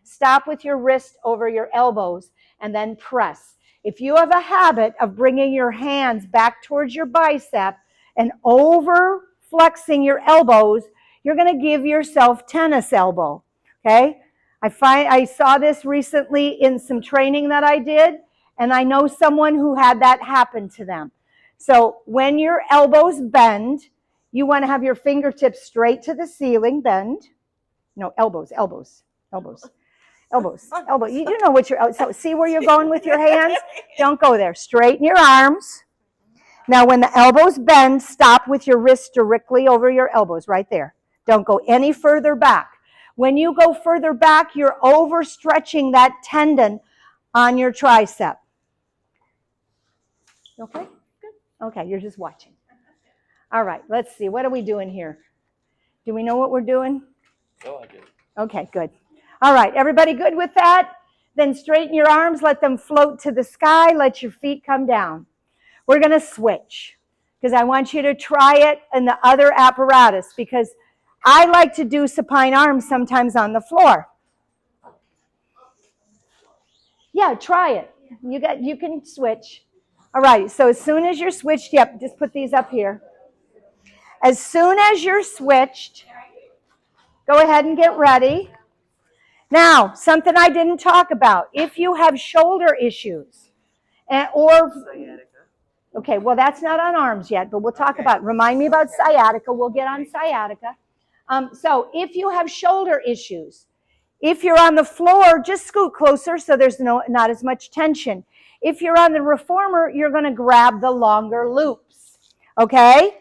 stop with your wrist over your elbows, and then press. If you have a habit of bringing your hands back towards your bicep and over flexing your elbows, you're going to give yourself tennis elbow, okay? I saw this recently in some training that I did, and I know someone who had that happen to them. So when your elbows bend, you want to have your fingertips straight to the ceiling, bend. No, elbows. You know what you're, so see where you're going with your hands? Don't go there. Straighten your arms. Now when the elbows bend, stop with your wrists directly over your elbows, right there. Don't go any further back. When you go further back, you're overstretching that tendon on your tricep. Okay? Good. Okay, you're just watching. All right, let's see. What are we doing here? Do we know what we're doing? Oh, I do. Okay, good. All right, everybody good with that? Then straighten your arms, let them float to the sky, let your feet come down. We're going to switch because I want you to try it in the other apparatus because I like to do supine arms sometimes on the floor. Yeah, try it. You can switch. All right, so as soon as you're switched, yep, just put these up here. As soon as you're switched, go ahead and get ready. Now, something I didn't talk about. If you have shoulder issues, okay, well, that's not on arms yet, but we'll talk about it. Remind me about sciatica. We'll get on sciatica. So if you have shoulder issues, if you're on the floor, just scoot closer so there's not as much tension. If you're on the reformer, you're going to grab the longer loops, okay?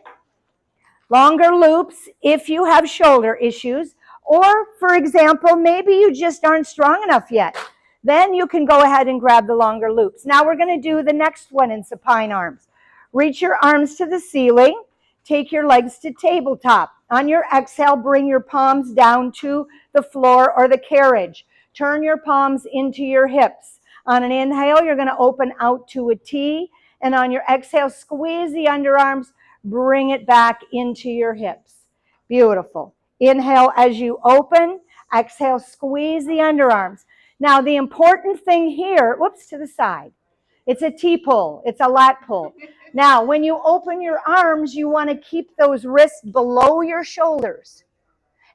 Longer loops if you have shoulder issues. Or, for example, maybe you just aren't strong enough yet. Then you can go ahead and grab the longer loops. Now we're going to do the next one in supine arms. Reach your arms to the ceiling. Take your legs to tabletop. On your exhale, bring your palms down to the floor or the carriage. Turn your palms into your hips. On an inhale, you're going to open out to a T. And on your exhale, squeeze the underarms. Bring it back into your hips. Beautiful. Inhale as you open. Exhale, squeeze the underarms. Now, the important thing here, whoops, to the side. It's a T-pull. It's a lat pull. Now, when you open your arms, you want to keep those wrists below your shoulders.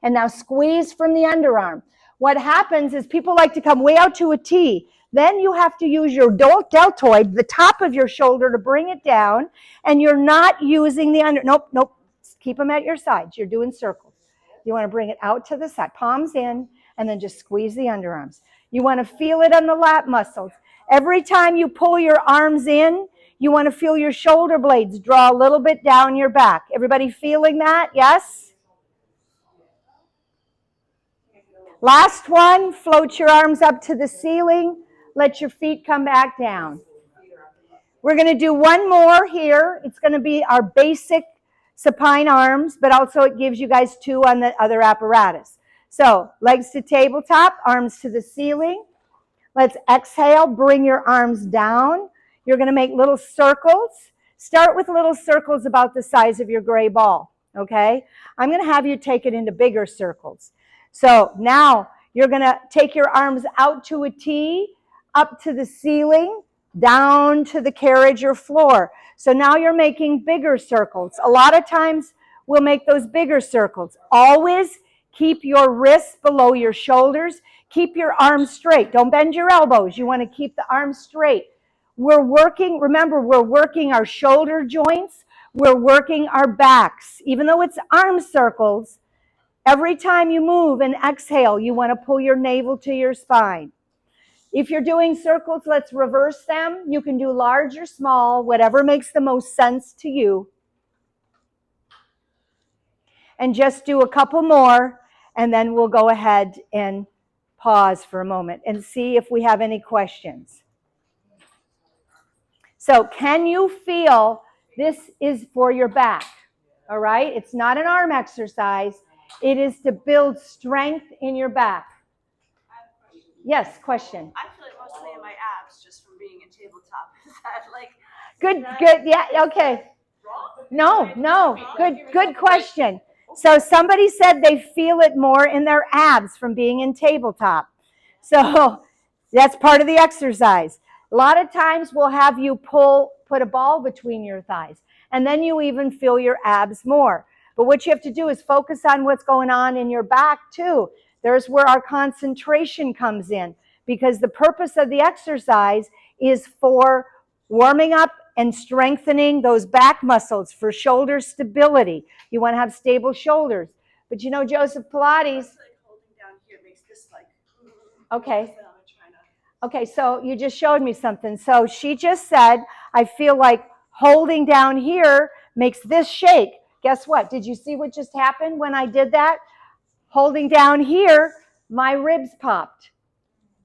And now squeeze from the underarm. What happens is people like to come way out to a T. Then you have to use your deltoid, the top of your shoulder, to bring it down. And you're not using the under. Nope. Keep them at your sides. You're doing circles. You want to bring it out to the side. Palms in, and then just squeeze the underarms. You want to feel it on the lat muscles. Every time you pull your arms in, you want to feel your shoulder blades draw a little bit down your back. Everybody feeling that? Yes? Last one, float your arms up to the ceiling. Let your feet come back down. We're going to do one more here. It's going to be our basic supine arms, but also it gives you guys two on the other apparatus. So legs to tabletop, arms to the ceiling. Let's exhale, bring your arms down. You're going to make little circles. Start with little circles about the size of your gray ball, okay? I'm going to have you take it into bigger circles. So now you're going to take your arms out to a T, up to the ceiling, down to the carriage or floor. So now you're making bigger circles. A lot of times we'll make those bigger circles. Always keep your wrists below your shoulders. Keep your arms straight. Don't bend your elbows. You want to keep the arms straight. Remember, we're working our shoulder joints. We're working our backs. Even though it's arm circles, Every time you move and exhale, you want to pull your navel to your spine. If you're doing circles, let's reverse them. You can do large or small, whatever makes the most sense to you. And just do a couple more, and then we'll go ahead and pause for a moment and see if we have any questions. So can you feel this is for your back? All right? It's not an arm exercise. It is to build strength in your back. Yes, question. I feel it mostly in my abs just from being in tabletop. Is that like Good. Yeah, okay. No. Good question. So somebody said they feel it more in their abs from being in tabletop. So that's part of the exercise. A lot of times we'll have you put a ball between your thighs, and then you even feel your abs more. But what you have to do is focus on what's going on in your back too. There's where our concentration comes in, because the purpose of the exercise is for warming up and strengthening those back muscles for shoulder stability. You want to have stable shoulders. But you know, Joseph Pilates. like holding down here makes this like Okay. Okay, so you just showed me something. So she just said, I feel like holding down here makes this shake. Guess what? Did you see what just happened when I did that? Holding down here, my ribs popped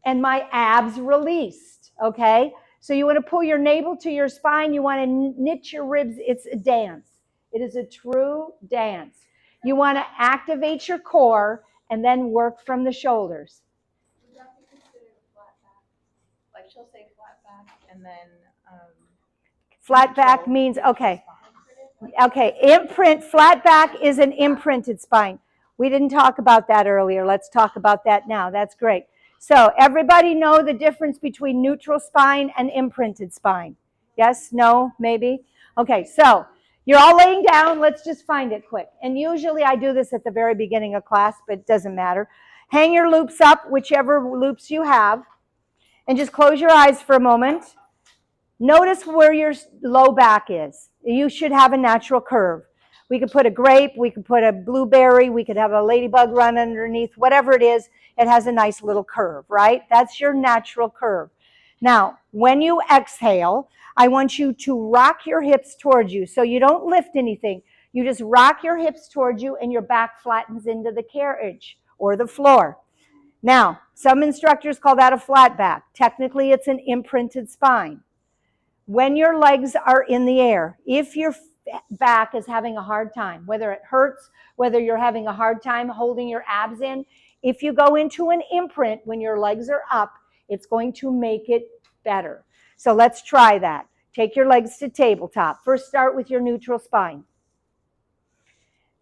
and my abs released, okay? So you want to pull your navel to your spine. You want to knit your ribs. It's a dance. It is a true dance. You want to activate your core and then work from the shoulders. Would that be considered a flat back? Like she'll say flat back and then Flat back means, okay, imprint, flat back is an imprinted spine. We didn't talk about that earlier. Let's talk about that now. That's great. So everybody know the difference between neutral spine and imprinted spine? Yes, no, maybe? Okay, so you're all laying down. Let's just find it quick. And usually I do this at the very beginning of class, but it doesn't matter. Hang your loops up, whichever loops you have, and just close your eyes for a moment. Notice where your low back is. You should have a natural curve. We could put a grape, we could put a blueberry, we could have a ladybug run underneath, whatever it is, it has a nice little curve, right? That's your natural curve. Now, when you exhale, I want you to rock your hips towards you. So you don't lift anything. You just rock your hips towards you and your back flattens into the carriage or the floor. Now, some instructors call that a flat back. Technically, it's an imprinted spine. When your legs are in the air, if your back is having a hard time, whether it hurts, whether you're having a hard time holding your abs in, if you go into an imprint when your legs are up, it's going to make it better. So let's try that. Take your legs to tabletop. First, start with your neutral spine.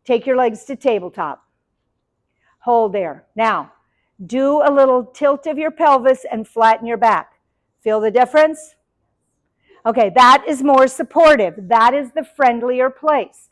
Take your legs to tabletop. Hold there. Now, do a little tilt of your pelvis and flatten your back. Feel the difference? Okay, that is more supportive. That is the friendlier place.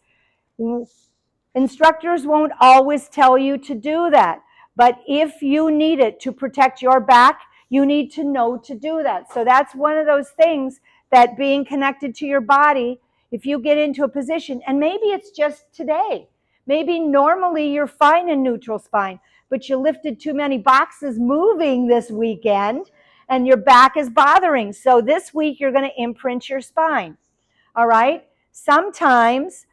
Instructors won't always tell you to do that, but if you need it to protect your back, you need to know to do that. So that's one of those things that being connected to your body, if you get into a position, and maybe it's just today, maybe normally you're fine in neutral spine, but you lifted too many boxes moving this weekend, and your back is bothering. So this week you're going to imprint your spine. All right? Sometimes,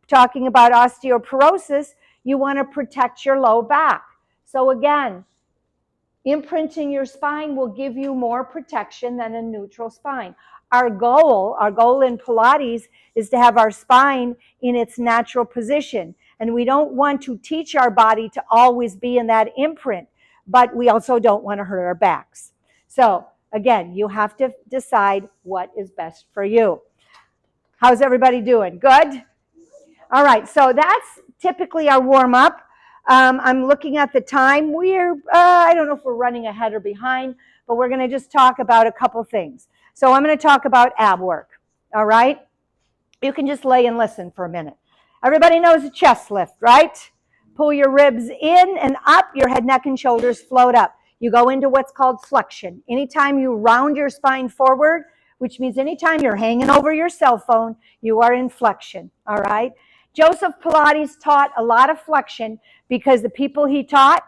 talking about osteoporosis, you want to protect your low back. So again, imprinting your spine will give you more protection than a neutral spine. Our goal in Pilates is to have our spine in its natural position. And we don't want to teach our body to always be in that imprint, but we also don't want to hurt our backs. So again, you have to decide what is best for you. How's everybody doing? Good? All right, so that's typically our warm-up. I'm looking at the time. I don't know if we're running ahead or behind, but we're going to just talk about a couple things. So I'm going to talk about ab work, all right? You can just lay and listen for a minute. Everybody knows a chest lift, right? Pull your ribs in and up, your head, neck, and shoulders float up. You go into what's called flexion. Anytime you round your spine forward, which means anytime you're hanging over your cell phone, you are in flexion, all right? Joseph Pilates taught a lot of flexion because the people he taught,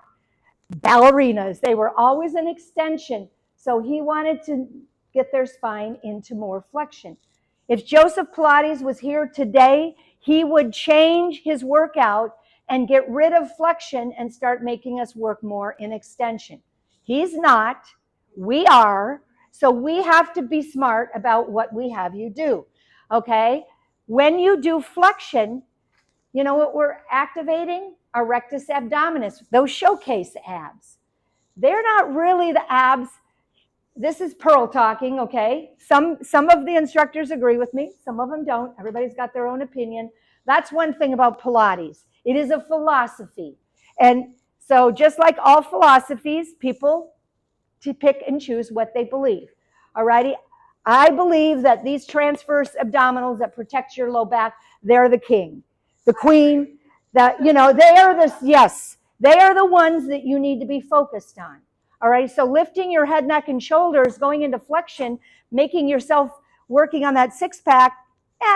ballerinas, they were always an extension. So he wanted to get their spine into more flexion. If Joseph Pilates was here today, he would change his workout and get rid of flexion and start making us work more in extension. He's not. We are. So we have to be smart about what we have you do. Okay? When you do flexion, you know what we're activating? Our rectus abdominis, those showcase abs. They're not really the abs. This is Pearl talking, okay? Some of the instructors agree with me. Some of them don't. Everybody's got their own opinion. That's one thing about Pilates. It is a philosophy. And so just like all philosophies, people to pick and choose what they believe. All righty? I believe that these transverse abdominals that protect your low back, they're the king, the queen, that, you know, they are the ones that you need to be focused on. All right, so lifting your head, neck, and shoulders, going into flexion, making yourself working on that six-pack,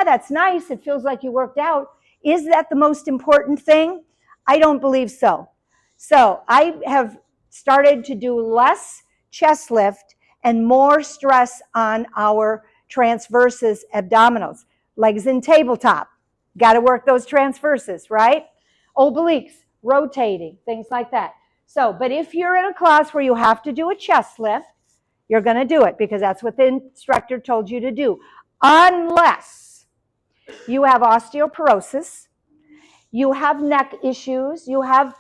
that's nice. It feels like you worked out. Is that the most important thing? I don't believe so. So I have started to do less chest lift and more stress on our transversus abdominals. Legs in tabletop. Got to work those transversus, right? Obliques, rotating, things like that. So, but if you're in a class where you have to do a chest lift, you're going to do it because that's what the instructor told you to do. Unless you have osteoporosis, you have neck issues, you have,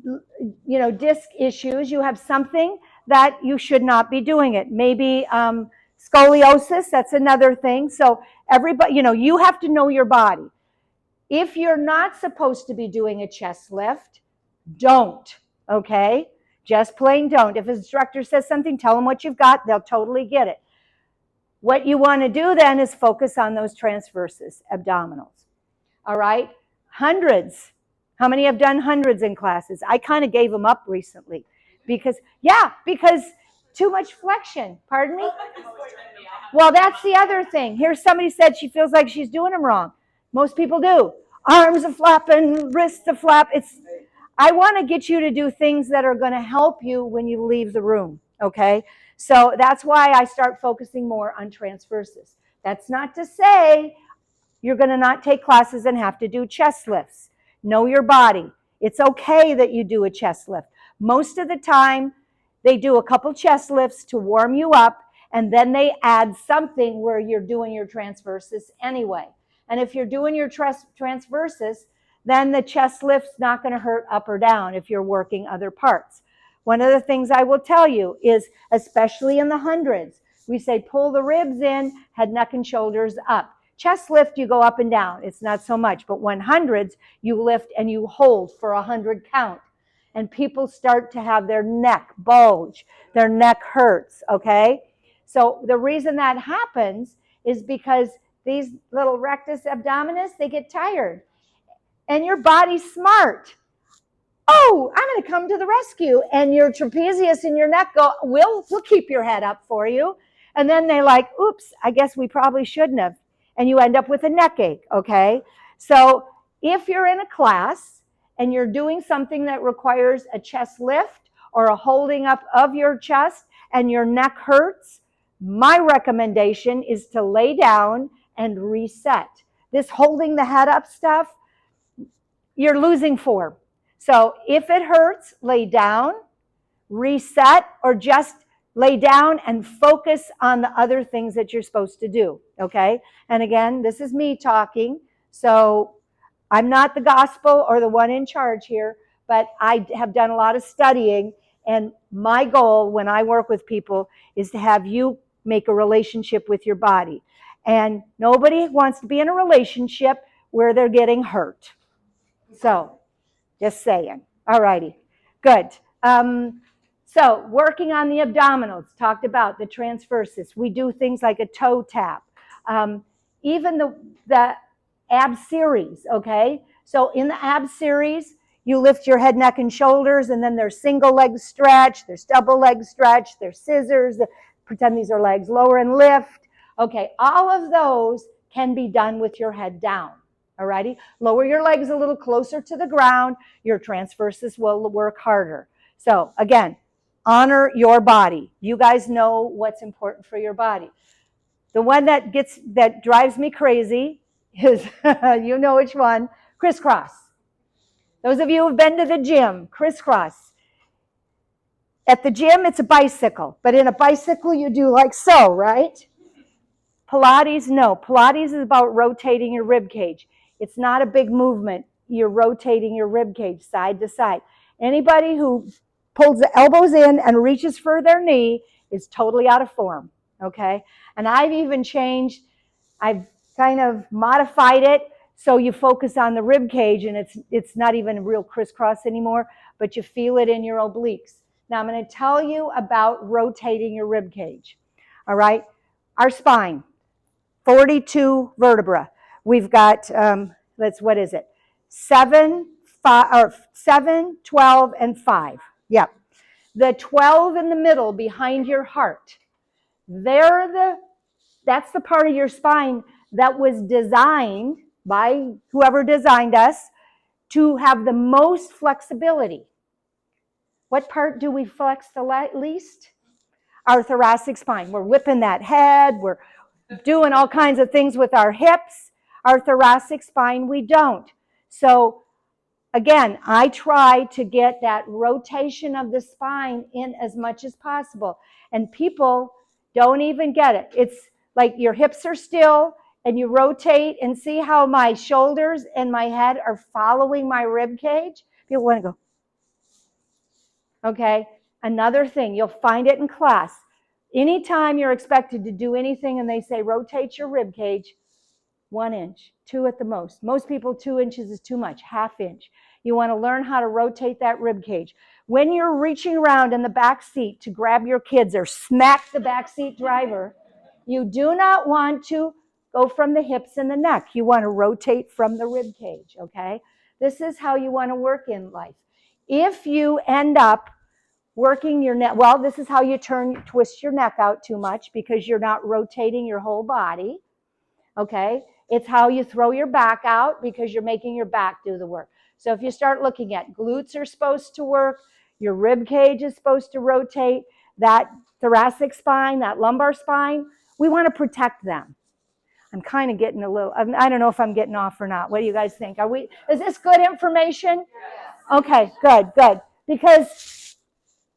you know, disc issues, you have something that you should not be doing it. Maybe scoliosis, that's another thing. So everybody, you know, you have to know your body. If you're not supposed to be doing a chest lift, don't, okay? Just plain don't. If an instructor says something, tell them what you've got. They'll totally get it. What you want to do then is focus on those transversus abdominals. All right? Hundreds. How many have done hundreds in classes? I kind of gave them up recently because too much flexion. Pardon me? Well, that's the other thing. Here's somebody said she feels like she's doing them wrong. Most people do. Arms are flapping, wrists are flap. I want to get you to do things that are going to help you when you leave the room, okay? So that's why I start focusing more on transversus. That's not to say you're going to not take classes and have to do chest lifts. Know your body. It's okay that you do a chest lift. Most of the time, they do a couple chest lifts to warm you up, and then they add something where you're doing your transversus anyway. And if you're doing your transversus, then the chest lift's not going to hurt up or down if you're working other parts. One of the things I will tell you is, especially in the hundreds, we say pull the ribs in, head, neck, and shoulders up. Chest lift, you go up and down. It's not so much. But 100s, you lift and you hold for 100 count. And people start to have their neck bulge. Their neck hurts, okay? So the reason that happens is because these little rectus abdominis, they get tired. And your body's smart. Oh, I'm going to come to the rescue. And your trapezius and your neck go, we'll keep your head up for you. And then they're like, oops, I guess we probably shouldn't have. And you end up with a neck ache, okay? So if you're in a class and you're doing something that requires a chest lift or a holding up of your chest and your neck hurts, my recommendation is to lay down and reset. This holding the head up stuff, you're losing form. So if it hurts, lay down, reset, or just lay down and focus on the other things that you're supposed to do, okay? And again, this is me talking, so I'm not the gospel or the one in charge here, but I have done a lot of studying, and my goal when I work with people is to have you make a relationship with your body. And nobody wants to be in a relationship where they're getting hurt. So, just saying. All righty. Good. So, working on the abdominals, talked about the transversus. We do things like a toe tap. Even the ab series, okay? So, in the ab series, you lift your head, neck, and shoulders, and then there's single leg stretch, there's double leg stretch, there's scissors, pretend these are legs, lower and lift. Okay, all of those can be done with your head down, All righty? Lower your legs a little closer to the ground. Your transversus will work harder. So again, honor your body. You guys know what's important for your body. The one that drives me crazy is, you know which one, crisscross. Those of you who've been to the gym, crisscross. At the gym, it's a bicycle, but in a bicycle, you do like so, right? Pilates, no. Pilates is about rotating your rib cage. It's not a big movement. You're rotating your rib cage side to side. Anybody who pulls the elbows in and reaches for their knee is totally out of form, okay? And I've even changed, I've kind of modified it so you focus on the rib cage and it's not even a real crisscross anymore, but you feel it in your obliques. Now I'm going to tell you about rotating your rib cage, all right? Our spine, 42 vertebra. We've got, what is it? 7, 12, and 5. Yep. The 12 in the middle behind your heart, that's the part of your spine that was designed by whoever designed us to have the most flexibility. What part do we flex the least? Our thoracic spine. We're whipping that head. We're doing all kinds of things with our hips. Our thoracic spine, we don't. So again, I try to get that rotation of the spine in as much as possible. And people don't even get it. It's like your hips are still and you rotate and see how my shoulders and my head are following my rib cage. People want to go, okay? Another thing, you'll find it in class. Anytime you're expected to do anything and they say rotate your rib cage, 1 inch, 2 at the most. Most people 2 inches is too much, 1/2 inch. You want to learn how to rotate that rib cage. When you're reaching around in the back seat to grab your kids or smack the back seat driver, you do not want to go from the hips and the neck. You want to rotate from the rib cage, okay? This is how you want to work in life. If you end up working your neck, well, this is how you twist your neck out too much because you're not rotating your whole body, okay? It's how you throw your back out because you're making your back do the work. So if you start looking at glutes are supposed to work, your rib cage is supposed to rotate, that thoracic spine, that lumbar spine, we want to protect them. I'm kind of getting a little, I don't know if I'm getting off or not. What do you guys think? Is this good information? Okay, good. Because,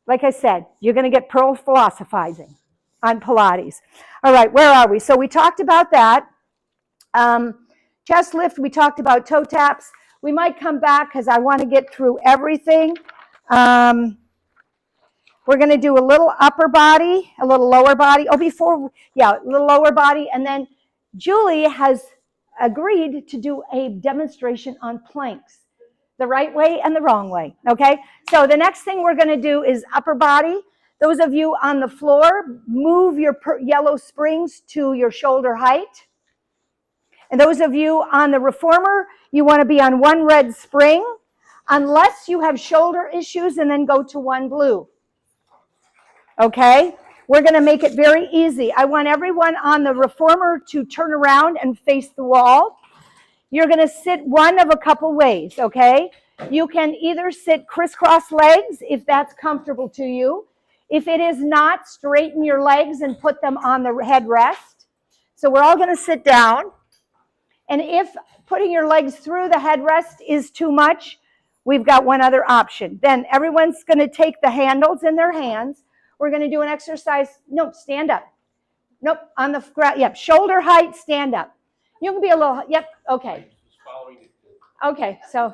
like I said, you're going to get pearl philosophizing on Pilates. All right, where are we? So we talked about that. Chest lift, we talked about toe taps. We might come back because I want to get through everything. We're going to do a little upper body, a little lower body. A little lower body. And then Julie has agreed to do a demonstration on planks, the right way and the wrong way, okay? So the next thing we're going to do is upper body. Those of you on the floor, move your yellow springs to your shoulder height. And those of you on the reformer, you want to be on 1 red spring, unless you have shoulder issues, and then go to 1 blue. Okay? We're going to make it very easy. I want everyone on the reformer to turn around and face the wall. You're going to sit one of a couple ways, okay? You can either sit crisscross legs if that's comfortable to you. If it is not, straighten your legs and put them on the headrest. So we're all going to sit down. And if putting your legs through the headrest is too much, we've got one other option. Then everyone's going to take the handles in their hands. We're going to do an exercise. Nope, stand up. Nope, on the ground. Yep, shoulder height, stand up. You can be a little, yep, okay. Okay, so.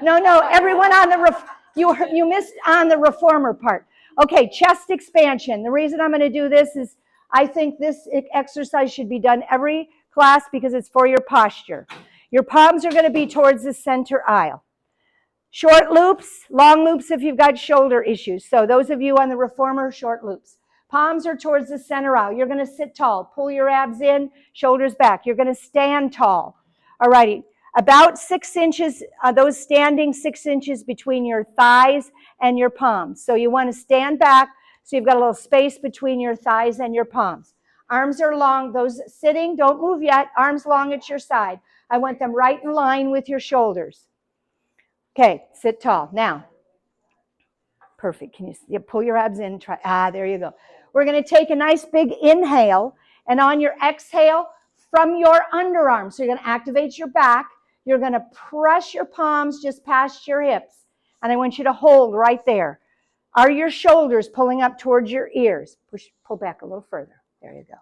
No, everyone on the, you missed on the reformer part. Okay, chest expansion. The reason I'm going to do this is I think this exercise should be done every class because it's for your posture. Your palms are going to be towards the center aisle. Short loops, long loops if you've got shoulder issues. So those of you on the reformer, short loops. Palms are towards the center aisle. You're going to sit tall. Pull your abs in, shoulders back. You're going to stand tall. All righty. About 6 inches, those standing 6 inches between your thighs and your palms. So you want to stand back so you've got a little space between your thighs and your palms. Arms are long. Those sitting, don't move yet. Arms long at your side. I want them right in line with your shoulders. Okay, sit tall. Now, perfect. Can you pull your abs in? Try. There you go. We're going to take a nice big inhale, and on your exhale, from your underarms. So you're going to activate your back. You're going to press your palms just past your hips. And I want you to hold right there. Are your shoulders pulling up towards your ears? Pull back a little further. There you go.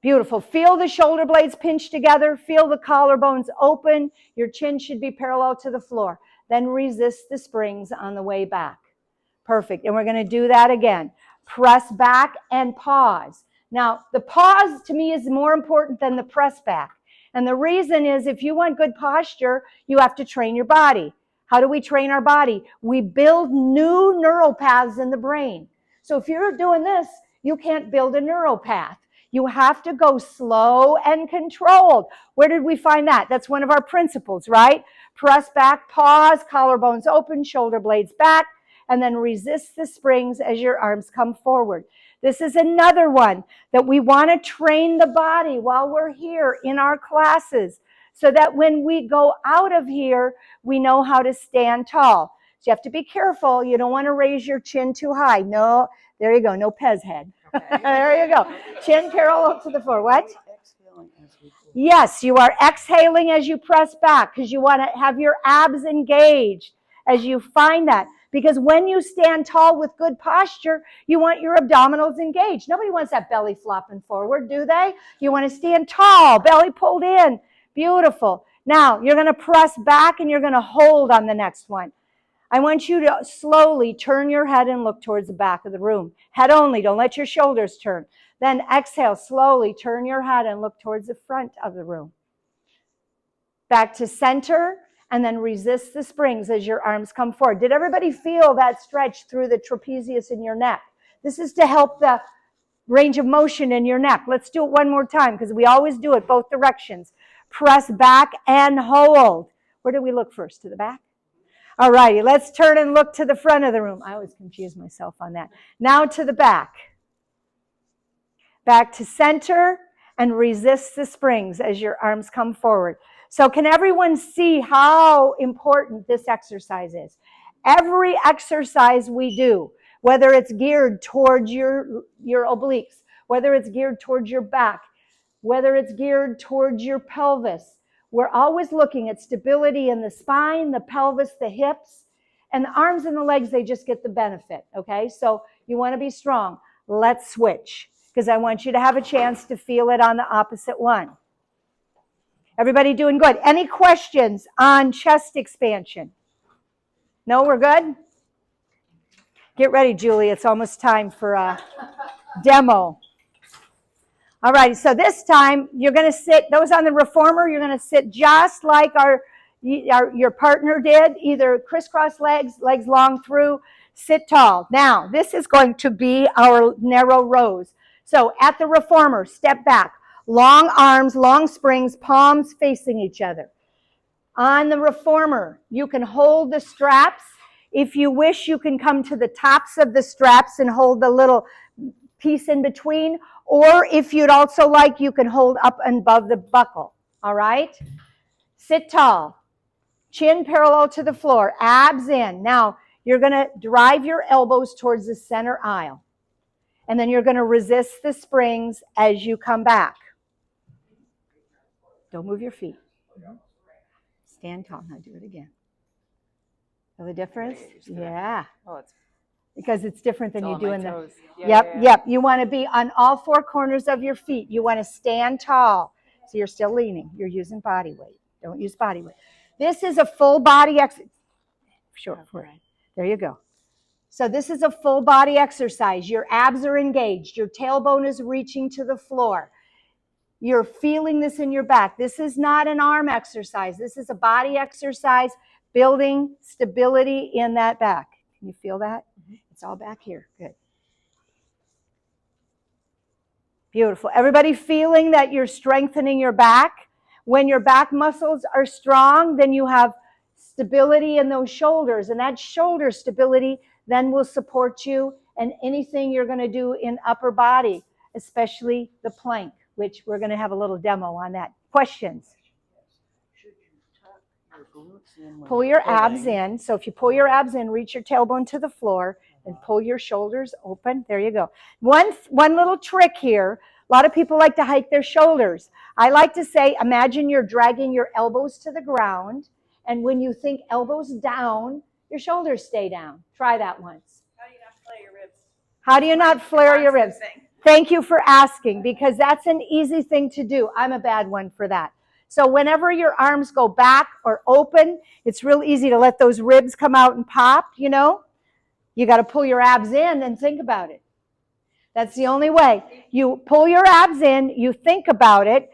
Beautiful. Feel the shoulder blades pinch together. Feel the collarbones open. Your chin should be parallel to the floor. Then resist the springs on the way back. Perfect. And we're going to do that again. Press back and pause. Now, the pause to me is more important than the press back. And the reason is if you want good posture, you have to train your body. How do we train our body? We build new neural paths in the brain. So if you're doing this, you can't build a neural path. You have to go slow and controlled. Where did we find that? That's one of our principles, right? Press back, pause, collarbones open, shoulder blades back, and then resist the springs as your arms come forward. This is another one that we want to train the body while we're here in our classes so that when we go out of here, we know how to stand tall. So you have to be careful. You don't want to raise your chin too high. No, there you go. No Pez head. Okay. There you go. Chin parallel to the floor. What? Yes, you are exhaling as you press back because you want to have your abs engaged as you find that. Because when you stand tall with good posture, you want your abdominals engaged. Nobody wants that belly flopping forward, do they? You want to stand tall, belly pulled in. Beautiful. Now, you're going to press back and you're going to hold on the next one. I want you to slowly turn your head and look towards the back of the room. Head only. Don't let your shoulders turn. Then exhale. Slowly turn your head and look towards the front of the room. Back to center. And then resist the springs as your arms come forward. Did everybody feel that stretch through the trapezius in your neck? This is to help the range of motion in your neck. Let's do it one more time because we always do it both directions. Press back and hold. Where do we look first? To the back? All righty, let's turn and look to the front of the room. I always confuse myself on that. Now to the back. Back to center and resist the springs as your arms come forward. So can everyone see how important this exercise is? Every exercise we do, whether it's geared towards your obliques, whether it's geared towards your back, whether it's geared towards your pelvis, we're always looking at stability in the spine, the pelvis, the hips, and the arms and the legs, they just get the benefit, okay? So you want to be strong. Let's switch because I want you to have a chance to feel it on the opposite one. Everybody doing good? Any questions on chest expansion? No, we're good? Get ready, Julie. It's almost time for a demo. All right, so this time you're going to sit, those on the reformer, you're going to sit just like your partner did, either crisscross legs, legs long through, sit tall. Now, this is going to be our narrow rows. So at the reformer, step back. Long arms, long springs, palms facing each other. On the reformer, you can hold the straps. If you wish, you can come to the tops of the straps and hold the little piece in between. Or if you'd also like, you can hold up and above the buckle. All right? Sit tall. Chin parallel to the floor. Abs in. Now, you're going to drive your elbows towards the center aisle. And then you're going to resist the springs as you come back. Don't move your feet. Stand tall. Now do it again. Feel the difference? Yeah. Because it's different than you do in the... Yep. You want to be on all four corners of your feet. You want to stand tall. So you're still leaning. You're using body weight. Don't use body weight. This is a full body exercise. Sure. There you go. So this is a full body exercise. Your abs are engaged. Your tailbone is reaching to the floor. You're feeling this in your back. This is not an arm exercise. This is a body exercise, building stability in that back. Can you feel that? It's all back here. Good. Beautiful. Everybody feeling that you're strengthening your back? When your back muscles are strong, then you have stability in those shoulders. And that shoulder stability then will support you in anything you're going to do in upper body. especially the plank, which we're going to have a little demo on that. Questions? Should you tuck your glutes in when Pull you're your abs pulling? in. So if you pull your abs in, reach your tailbone to the floor and pull your shoulders open. There you go. One little trick here. A lot of people like to hike their shoulders. I like to say, imagine you're dragging your elbows to the ground, and when you think elbows down, your shoulders stay down. Try that once. How do you not flare your ribs? How do you not flare your ribs? Thing. Thank you for asking, because that's an easy thing to do. I'm a bad one for that. So whenever your arms go back or open, it's real easy to let those ribs come out and pop, you know. You got to pull your abs in and think about it. That's the only way. You pull your abs in, you think about it.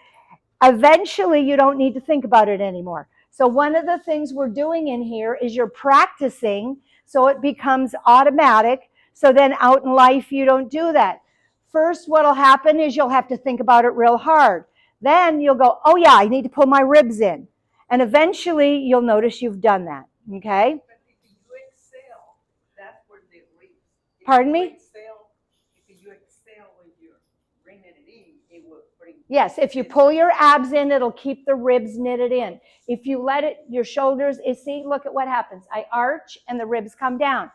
Eventually, you don't need to think about it anymore. So one of the things we're doing in here is you're practicing so it becomes automatic. So then out in life, you don't do that. First, what'll happen is you'll have to think about it real hard. Then you'll go, oh yeah, I need to pull my ribs in. And eventually, you'll notice you've done that, okay? But if you exhale, that's where the ribs. Pardon me? If you exhale when you're bringing it in, it will bring. Yes, if you pull your abs in, it'll keep the ribs knitted in. If you let it, your shoulders, see, look at what happens. I arch and the ribs come down.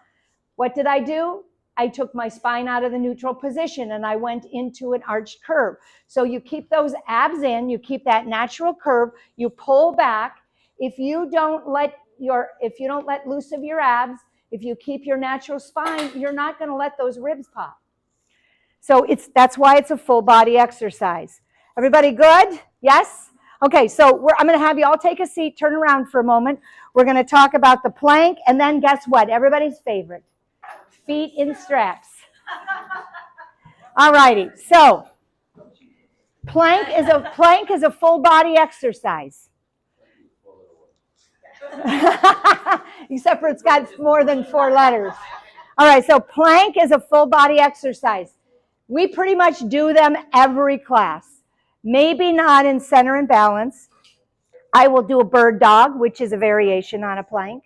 What did I do? I took my spine out of the neutral position and I went into an arched curve. So you keep those abs in, you keep that natural curve, you pull back. If you don't let loose of your abs, if you keep your natural spine, you're not going to let those ribs pop. So that's why it's a full body exercise. Everybody good? Yes? Okay, so I'm going to have you all take a seat, turn around for a moment. We're going to talk about the plank, and then guess what? Everybody's favorite. Feet in straps. All righty, so plank is a full body exercise. Except for it's got more than 4 letters. All right, so plank is a full body exercise. We pretty much do them every class. Maybe not in center and balance. I will do a bird dog, which is a variation on a plank.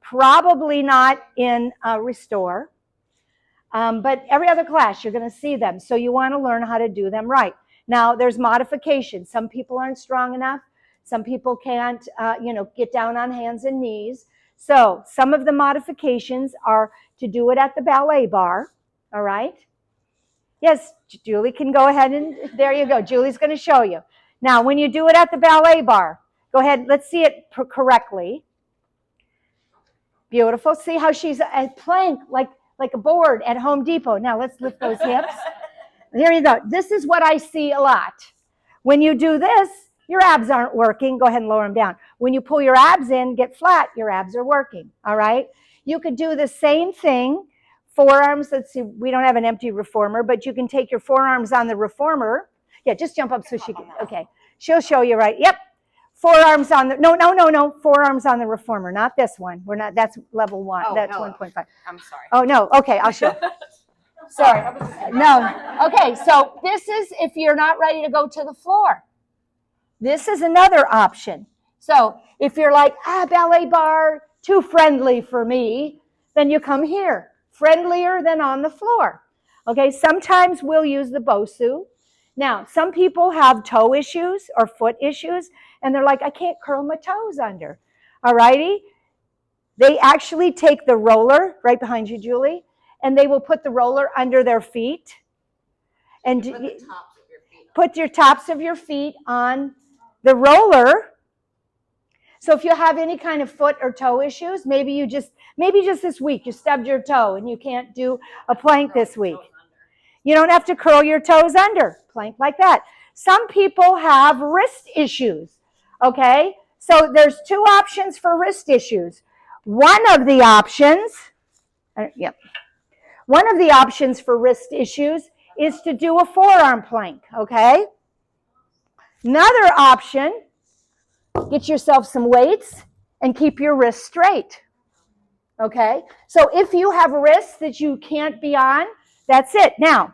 Probably not in restore. But every other class, you're going to see them. So you want to learn how to do them right. Now, there's modifications. Some people aren't strong enough. Some people can't, get down on hands and knees. So some of the modifications are to do it at the ballet bar. All right? Yes, Julie can go ahead and there you go. Julie's going to show you. Now, when you do it at the ballet bar, go ahead. Let's see it correctly. Beautiful. See how she's a plank, like a board at Home Depot. Now, let's lift those hips. There you go. This is what I see a lot. When you do this, your abs aren't working. Go ahead and lower them down. When you pull your abs in, get flat, your abs are working. All right? You could do the same thing. Forearms, let's see, we don't have an empty reformer, but you can take your forearms on the reformer. Yeah, just jump up so she can, okay. She'll show you right. Yep. Forearms on the, no. Forearms on the reformer, not this one. We're not, that's level 1. Oh, that's hello. 1.5. I'm sorry. Oh, no. Okay, I'll show. Sorry. No. Okay, so this is if you're not ready to go to the floor. This is another option. So if you're like, ballet bar, too friendly for me, then you come here. Friendlier than on the floor. Okay, sometimes we'll use the Bosu. Now, some people have toe issues or foot issues, and they're like, I can't curl my toes under. All righty? They actually take the roller, right behind you, Julie, and they will put the roller under their feet. And Put the tops of your feet on. put your tops of your feet on the roller. So if you have any kind of foot or toe issues, maybe just this week you stubbed your toe and you can't do a plank this week. You don't have to curl your toes under. Plank like that. Some people have wrist issues. Okay? So there's 2 options for wrist issues. One of the options for wrist issues is to do a forearm plank. Okay? Another option, get yourself some weights and keep your wrists straight. Okay? So if you have wrists that you can't be on, that's it. Now,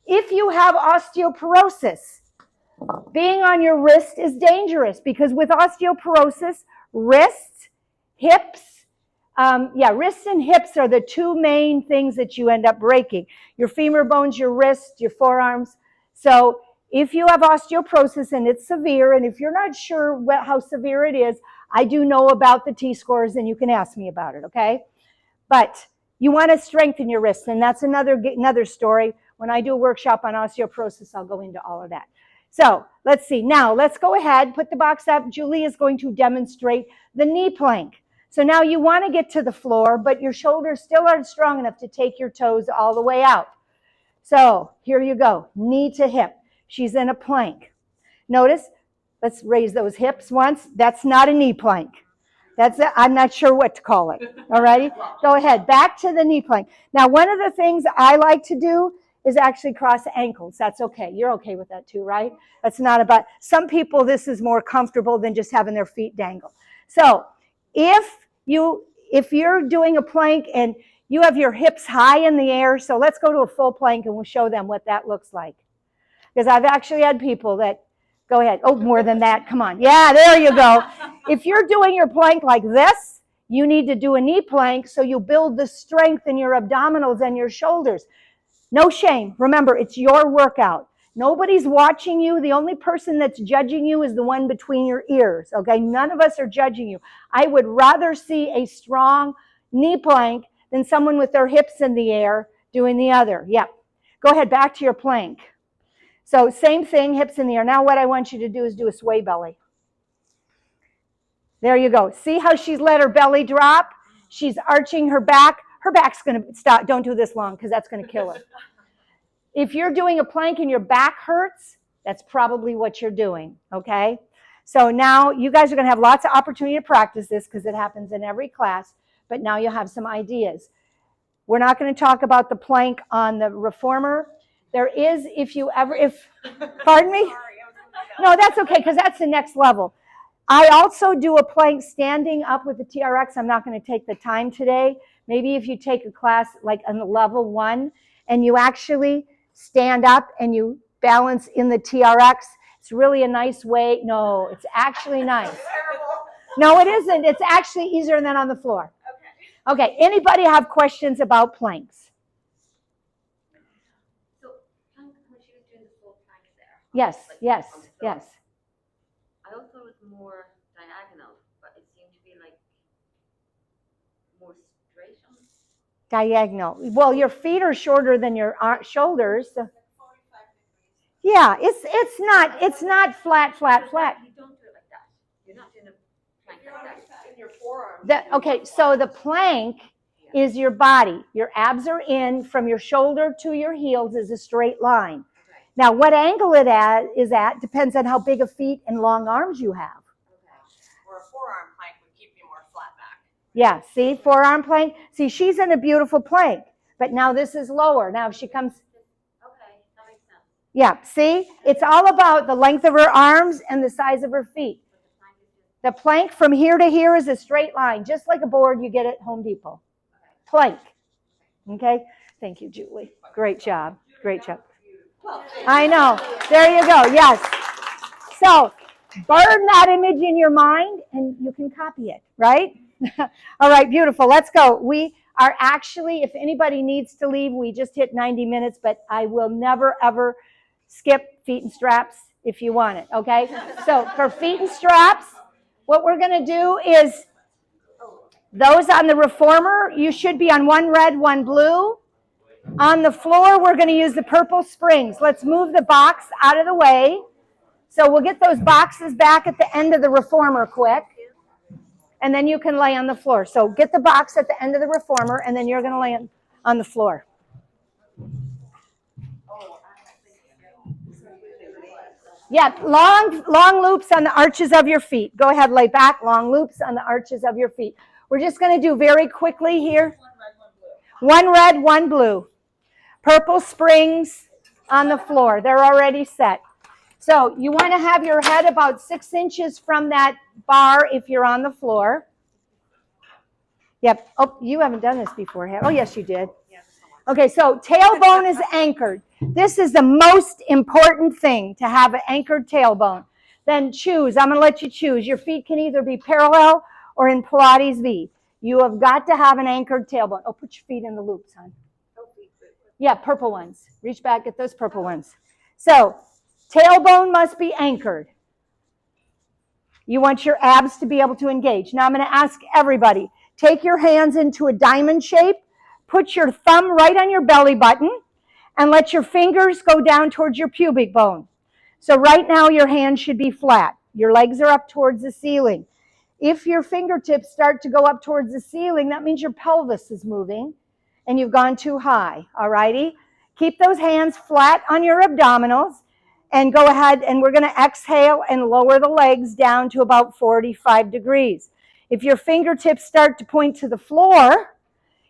if you have osteoporosis, being on your wrist is dangerous because with osteoporosis, wrists, hips, Yeah, wrists and hips are the two main things that you end up breaking. Your femur bones, your wrists, your forearms. So if you have osteoporosis and it's severe, and if you're not sure how severe it is, I do know about the T-scores and you can ask me about it, okay? But you want to strengthen your wrists, and that's another story. When I do a workshop on osteoporosis, I'll go into all of that. So let's see. Now let's go ahead, put the box up. Julie is going to demonstrate the knee plank. So now you want to get to the floor, but your shoulders still aren't strong enough to take your toes all the way out. So here you go, knee to hip. She's in a plank. Notice, let's raise those hips once. That's not a knee plank. I'm not sure what to call it. All righty? Go ahead. Back to the knee plank. Now, one of the things I like to do is actually cross ankles. That's okay. You're okay with that too, right? That's not about, some people this is more comfortable than just having their feet dangle. So if you're doing a plank and you have your hips high in the air, so let's go to a full plank and we'll show them what that looks like. Because I've actually had people that, go ahead. Oh, more than that. Come on. Yeah, there you go. If you're doing your plank like this, you need to do a knee plank so you build the strength in your abdominals and your shoulders. No shame. Remember, it's your workout. Nobody's watching you. The only person that's judging you is the one between your ears, okay? None of us are judging you. I would rather see a strong knee plank than someone with their hips in the air doing the other. Yep. Go ahead, back to your plank. So same thing, hips in the air. Now what I want you to do is do a sway belly. There you go. See how she's let her belly drop? She's arching her back. Her back's going to stop. Don't do this long because that's going to kill her. If you're doing a plank and your back hurts, that's probably what you're doing, okay? So now you guys are going to have lots of opportunity to practice this because it happens in every class, but now you'll have some ideas. We're not going to talk about the plank on the reformer. There is, pardon me? No, that's okay because that's the next level. I also do a plank standing up with the TRX. I'm not going to take the time today. Maybe if you take a class like on the level 1 and you actually stand up and you balance in the TRX, it's really a nice way. No, it's actually nice. No, it isn't. It's actually easier than on the floor. Okay, anybody have questions about planks? So, when she was doing the full plank there. Yes, like, yes, on the floor, yes. I also thought it was more diagonal, but it seemed to be like more straight on. Diagonal. Well, your feet are shorter than your shoulders. So. Yeah, it's not flat. You don't do it like that. You're not doing a plank like that. In your forearm. Okay, so the plank is your body. Your abs are in from your shoulder to your heels is a straight line. Okay. Now, what angle it is at depends on how big of feet and long arms you have. Or a forearm plank would keep you more flat back. Yeah, see, forearm plank. See, she's in a beautiful plank, but now this is lower. Now if she comes, Okay, that makes sense. yeah, see, it's all about the length of her arms and the size of her feet. The plank from here to here is a straight line, just like a board you get at Home Depot. Plank. Okay? Thank you, Julie. Great job. Great job. I know. There you go. Yes. So, burn that image in your mind and you can copy it, right? All right, beautiful. Let's go. We are actually, if anybody needs to leave, we just hit 90 minutes, but I will never, ever skip feet and straps if you want it, okay? So, for feet and straps, what we're going to do is those on the reformer, you should be on one red, one blue. On the floor, we're going to use the purple springs. Let's move the box out of the way. So we'll get those boxes back at the end of the reformer quick. And then you can lay on the floor. So get the box at the end of the reformer, and then you're going to lay on the floor. Yeah, long loops on the arches of your feet. Go ahead, lay back, long loops on the arches of your feet. We're just going to do very quickly here. One red, one blue. Purple springs on the floor. They're already set. So you want to have your head about 6 inches from that bar if you're on the floor. Yep. Oh, you haven't done this before, have you? Oh, yes, you did. Okay, so tailbone is anchored. This is the most important thing, to have an anchored tailbone. Then choose. I'm going to let you choose. Your feet can either be parallel or in Pilates V. You have got to have an anchored tailbone. Oh, put your feet in the loops, hon. Yeah, purple ones. Reach back, get those purple ones. So, tailbone must be anchored. You want your abs to be able to engage. Now I'm going to ask everybody, take your hands into a diamond shape, put your thumb right on your belly button, and let your fingers go down towards your pubic bone. So right now your hands should be flat. Your legs are up towards the ceiling. If your fingertips start to go up towards the ceiling, that means your pelvis is moving and you've gone too high, all righty? Keep those hands flat on your abdominals and go ahead, and we're going to exhale and lower the legs down to about 45 degrees. If your fingertips start to point to the floor,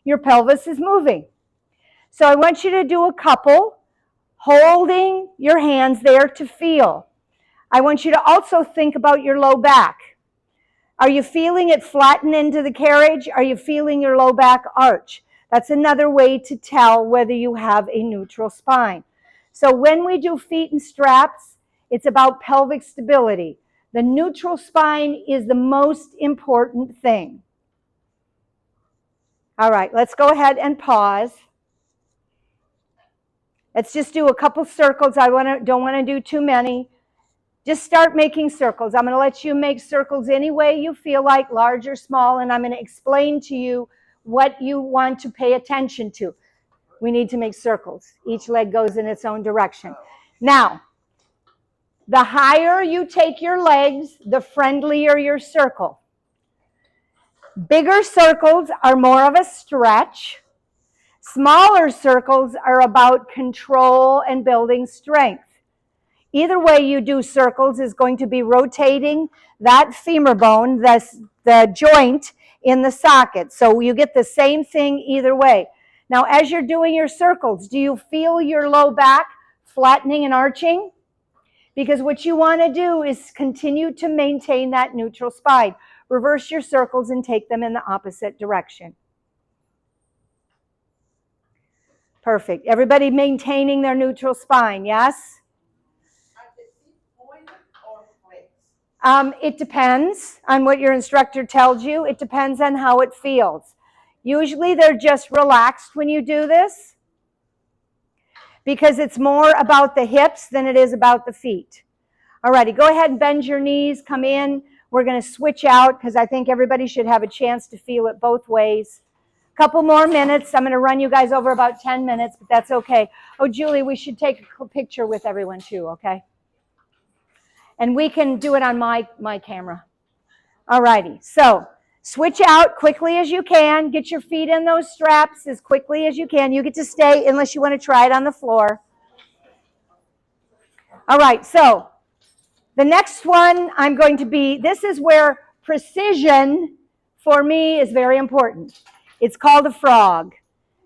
your pelvis is moving. So I want you to do a couple, holding your hands there to feel. I want you to also think about your low back. Are you feeling it flatten into the carriage? Are you feeling your low back arch? That's another way to tell whether you have a neutral spine. So when we do feet and straps, it's about pelvic stability. The neutral spine is the most important thing. All right, let's go ahead and pause. Let's just do a couple circles. Don't want to do too many. Just start making circles. I'm going to let you make circles any way you feel like, large or small, and I'm going to explain to you what you want to pay attention to. We need to make circles. Each leg goes in its own direction. Now, the higher you take your legs, the friendlier your circle. Bigger circles are more of a stretch. Smaller circles are about control and building strength. Either way you do circles is going to be rotating that femur bone, the joint in the socket. So you get the same thing either way. Now, as you're doing your circles, do you feel your low back flattening and arching? Because what you want to do is continue to maintain that neutral spine. Reverse your circles and take them in the opposite direction. Perfect. Everybody maintaining their neutral spine, yes? It depends on what your instructor tells you. It depends on how it feels. Usually they're just relaxed when you do this because it's more about the hips than it is about the feet. Alrighty, go ahead and bend your knees, come in. We're going to switch out because I think everybody should have a chance to feel it both ways. Couple more minutes. I'm going to run you guys over about 10 minutes, but that's okay. Oh, Julie, we should take a picture with everyone too, okay? And we can do it on my camera. All righty. So switch out quickly as you can. Get your feet in those straps as quickly as you can. You get to stay unless you want to try it on the floor. All right. So the next one this is where precision for me is very important. It's called a frog.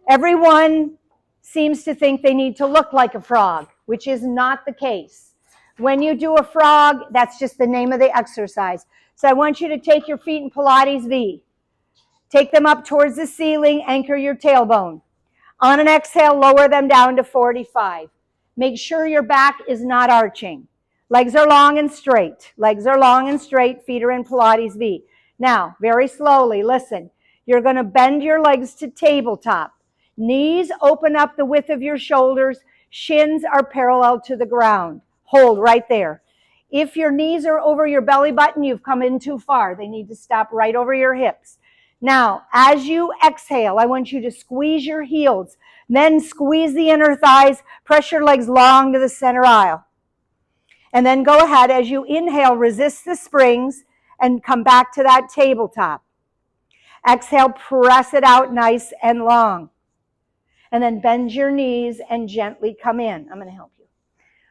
Everyone seems to think they need to look like a frog, which is not the case. When you do a frog, that's just the name of the exercise. So I want you to take your feet in Pilates V. Take them up towards the ceiling, anchor your tailbone. On an exhale, lower them down to 45. Make sure your back is not arching. Legs are long and straight. Legs are long and straight. Feet are in Pilates V. Now, very slowly, listen. You're going to bend your legs to tabletop. Knees open up the width of your shoulders. Shins are parallel to the ground. Hold right there. If your knees are over your belly button, you've come in too far. They need to stop right over your hips. Now, as you exhale, I want you to squeeze your heels. Then squeeze the inner thighs. Press your legs long to the center aisle. And then go ahead, as you inhale, resist the springs and come back to that tabletop. Exhale, press it out nice and long. And then bend your knees and gently come in. I'm going to help you.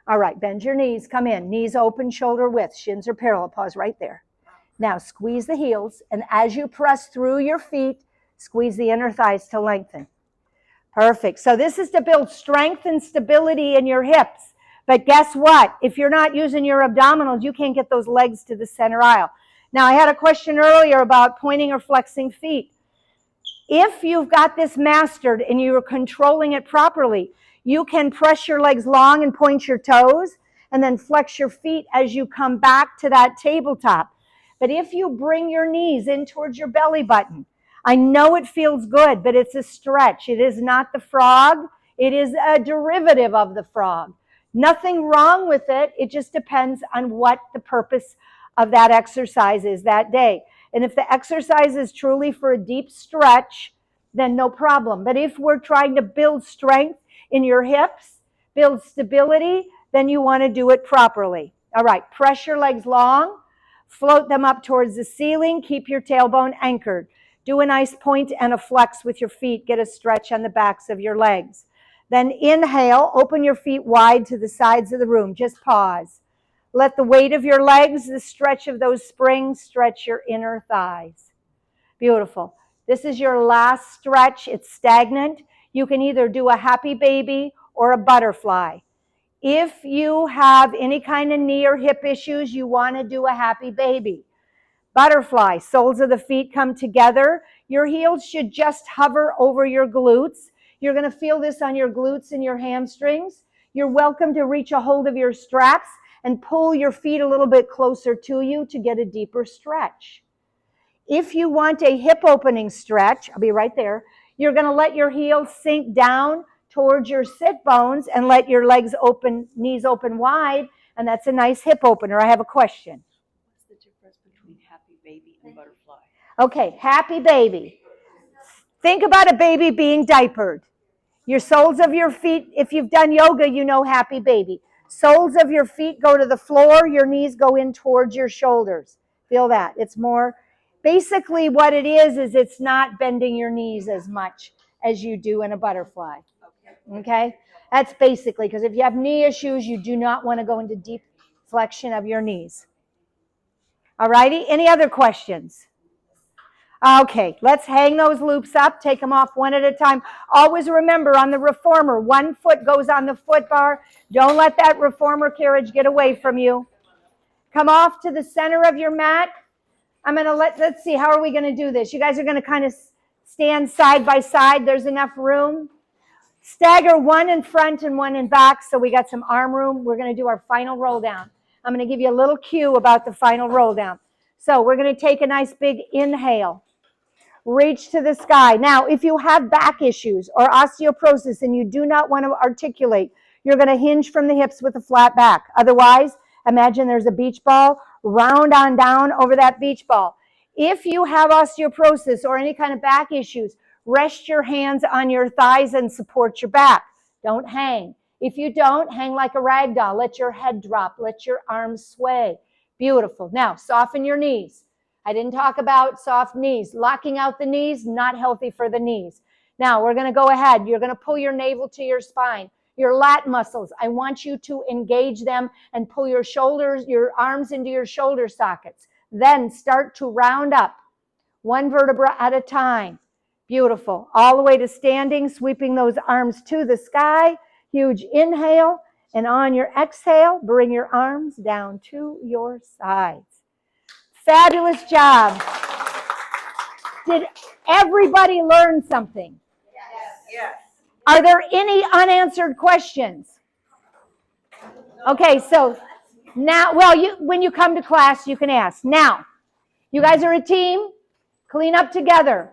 All right, bend your knees, come in. Knees open, shoulder width, shins are parallel. Pause right there. Now squeeze the heels, and as you press through your feet, squeeze the inner thighs to lengthen. Perfect. So this is to build strength and stability in your hips. But guess what? If you're not using your abdominals, you can't get those legs to the center aisle. Now, I had a question earlier about pointing or flexing feet. If you've got this mastered and you're controlling it properly, you can press your legs long and point your toes and then flex your feet as you come back to that tabletop. But if you bring your knees in towards your belly button, I know it feels good, but it's a stretch. It is not the frog. It is a derivative of the frog. Nothing wrong with it. It just depends on what the purpose of that exercise is that day. And if the exercise is truly for a deep stretch, then no problem. But if we're trying to build strength in your hips, build stability, then you want to do it properly. All right, press your legs long, float them up towards the ceiling, keep your tailbone anchored. Do a nice point and a flex with your feet. Get a stretch on the backs of your legs. Then inhale, open your feet wide to the sides of the room. Just pause. Let the weight of your legs, the stretch of those springs, stretch your inner thighs. Beautiful. This is your last stretch. It's stagnant. You can either do a happy baby or a butterfly. If you have any kind of knee or hip issues, you want to do a happy baby. Butterfly, soles of the feet come together. Your heels should just hover over your glutes. You're going to feel this on your glutes and your hamstrings. You're welcome to reach a hold of your straps and pull your feet a little bit closer to you to get a deeper stretch. If you want a hip opening stretch, I'll be right there, you're going to let your heels sink down towards your sit bones and let your legs open, knees open wide, and that's a nice hip opener. I have a question. What's the difference between happy baby and butterfly? Okay, happy baby. Think about a baby being diapered. Your soles of your feet, if you've done yoga, you know happy baby. Soles of your feet go to the floor, your knees go in towards your shoulders. Feel that. It's more, basically what it is it's not bending your knees as much as you do in a butterfly. Okay? That's basically, because if you have knee issues, you do not want to go into deep flexion of your knees. All righty? Any other questions? Okay, let's hang those loops up, take them off one at a time. Always remember on the reformer, one foot goes on the foot bar. Don't let that reformer carriage get away from you. Come off to the center of your mat. I'm going to let's see, how are we going to do this? You guys are going to kind of stand side by side. There's enough room. Stagger one in front and one in back so we got some arm room. We're going to do our final roll down. I'm going to give you a little cue about the final roll down. So we're going to take a nice big inhale. Reach to the sky. Now, if you have back issues or osteoporosis and you do not want to articulate, you're going to hinge from the hips with a flat back. Otherwise, imagine there's a beach ball, round on down over that beach ball. If you have osteoporosis or any kind of back issues, rest your hands on your thighs and support your back. Don't hang. If you don't, hang like a rag doll. Let your head drop. Let your arms sway. Beautiful. Now, soften your knees. I didn't talk about soft knees. Locking out the knees, not healthy for the knees. Now, we're going to go ahead. You're going to pull your navel to your spine. Your lat muscles, I want you to engage them and pull your shoulders, your arms into your shoulder sockets. Then start to round up, one vertebra at a time. Beautiful. All the way to standing, sweeping those arms to the sky. Huge inhale. And on your exhale, bring your arms down to your sides. Fabulous job. Did everybody learn something? Yes. Are there any unanswered questions? Okay, so now, well, when you come to class, you can ask. Now, you guys are a team. Clean up together.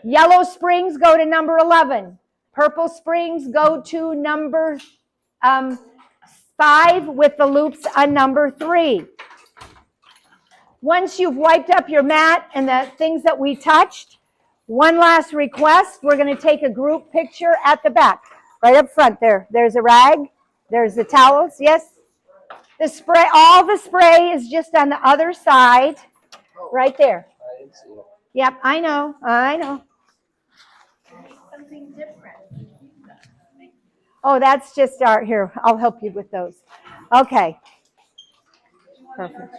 Yellow springs go to number 11. Purple springs go to number 5 with the loops on number 3. Once you've wiped up your mat and the things that we touched, one last request. We're going to take a group picture at the back. Right up front there. There's a rag. There's the towels. Yes? The spray, all the spray is just on the other side. Right there. I didn't see it. Yep, I know. Something different. Oh, that's just our, here, I'll help you with those. Okay. Perfect.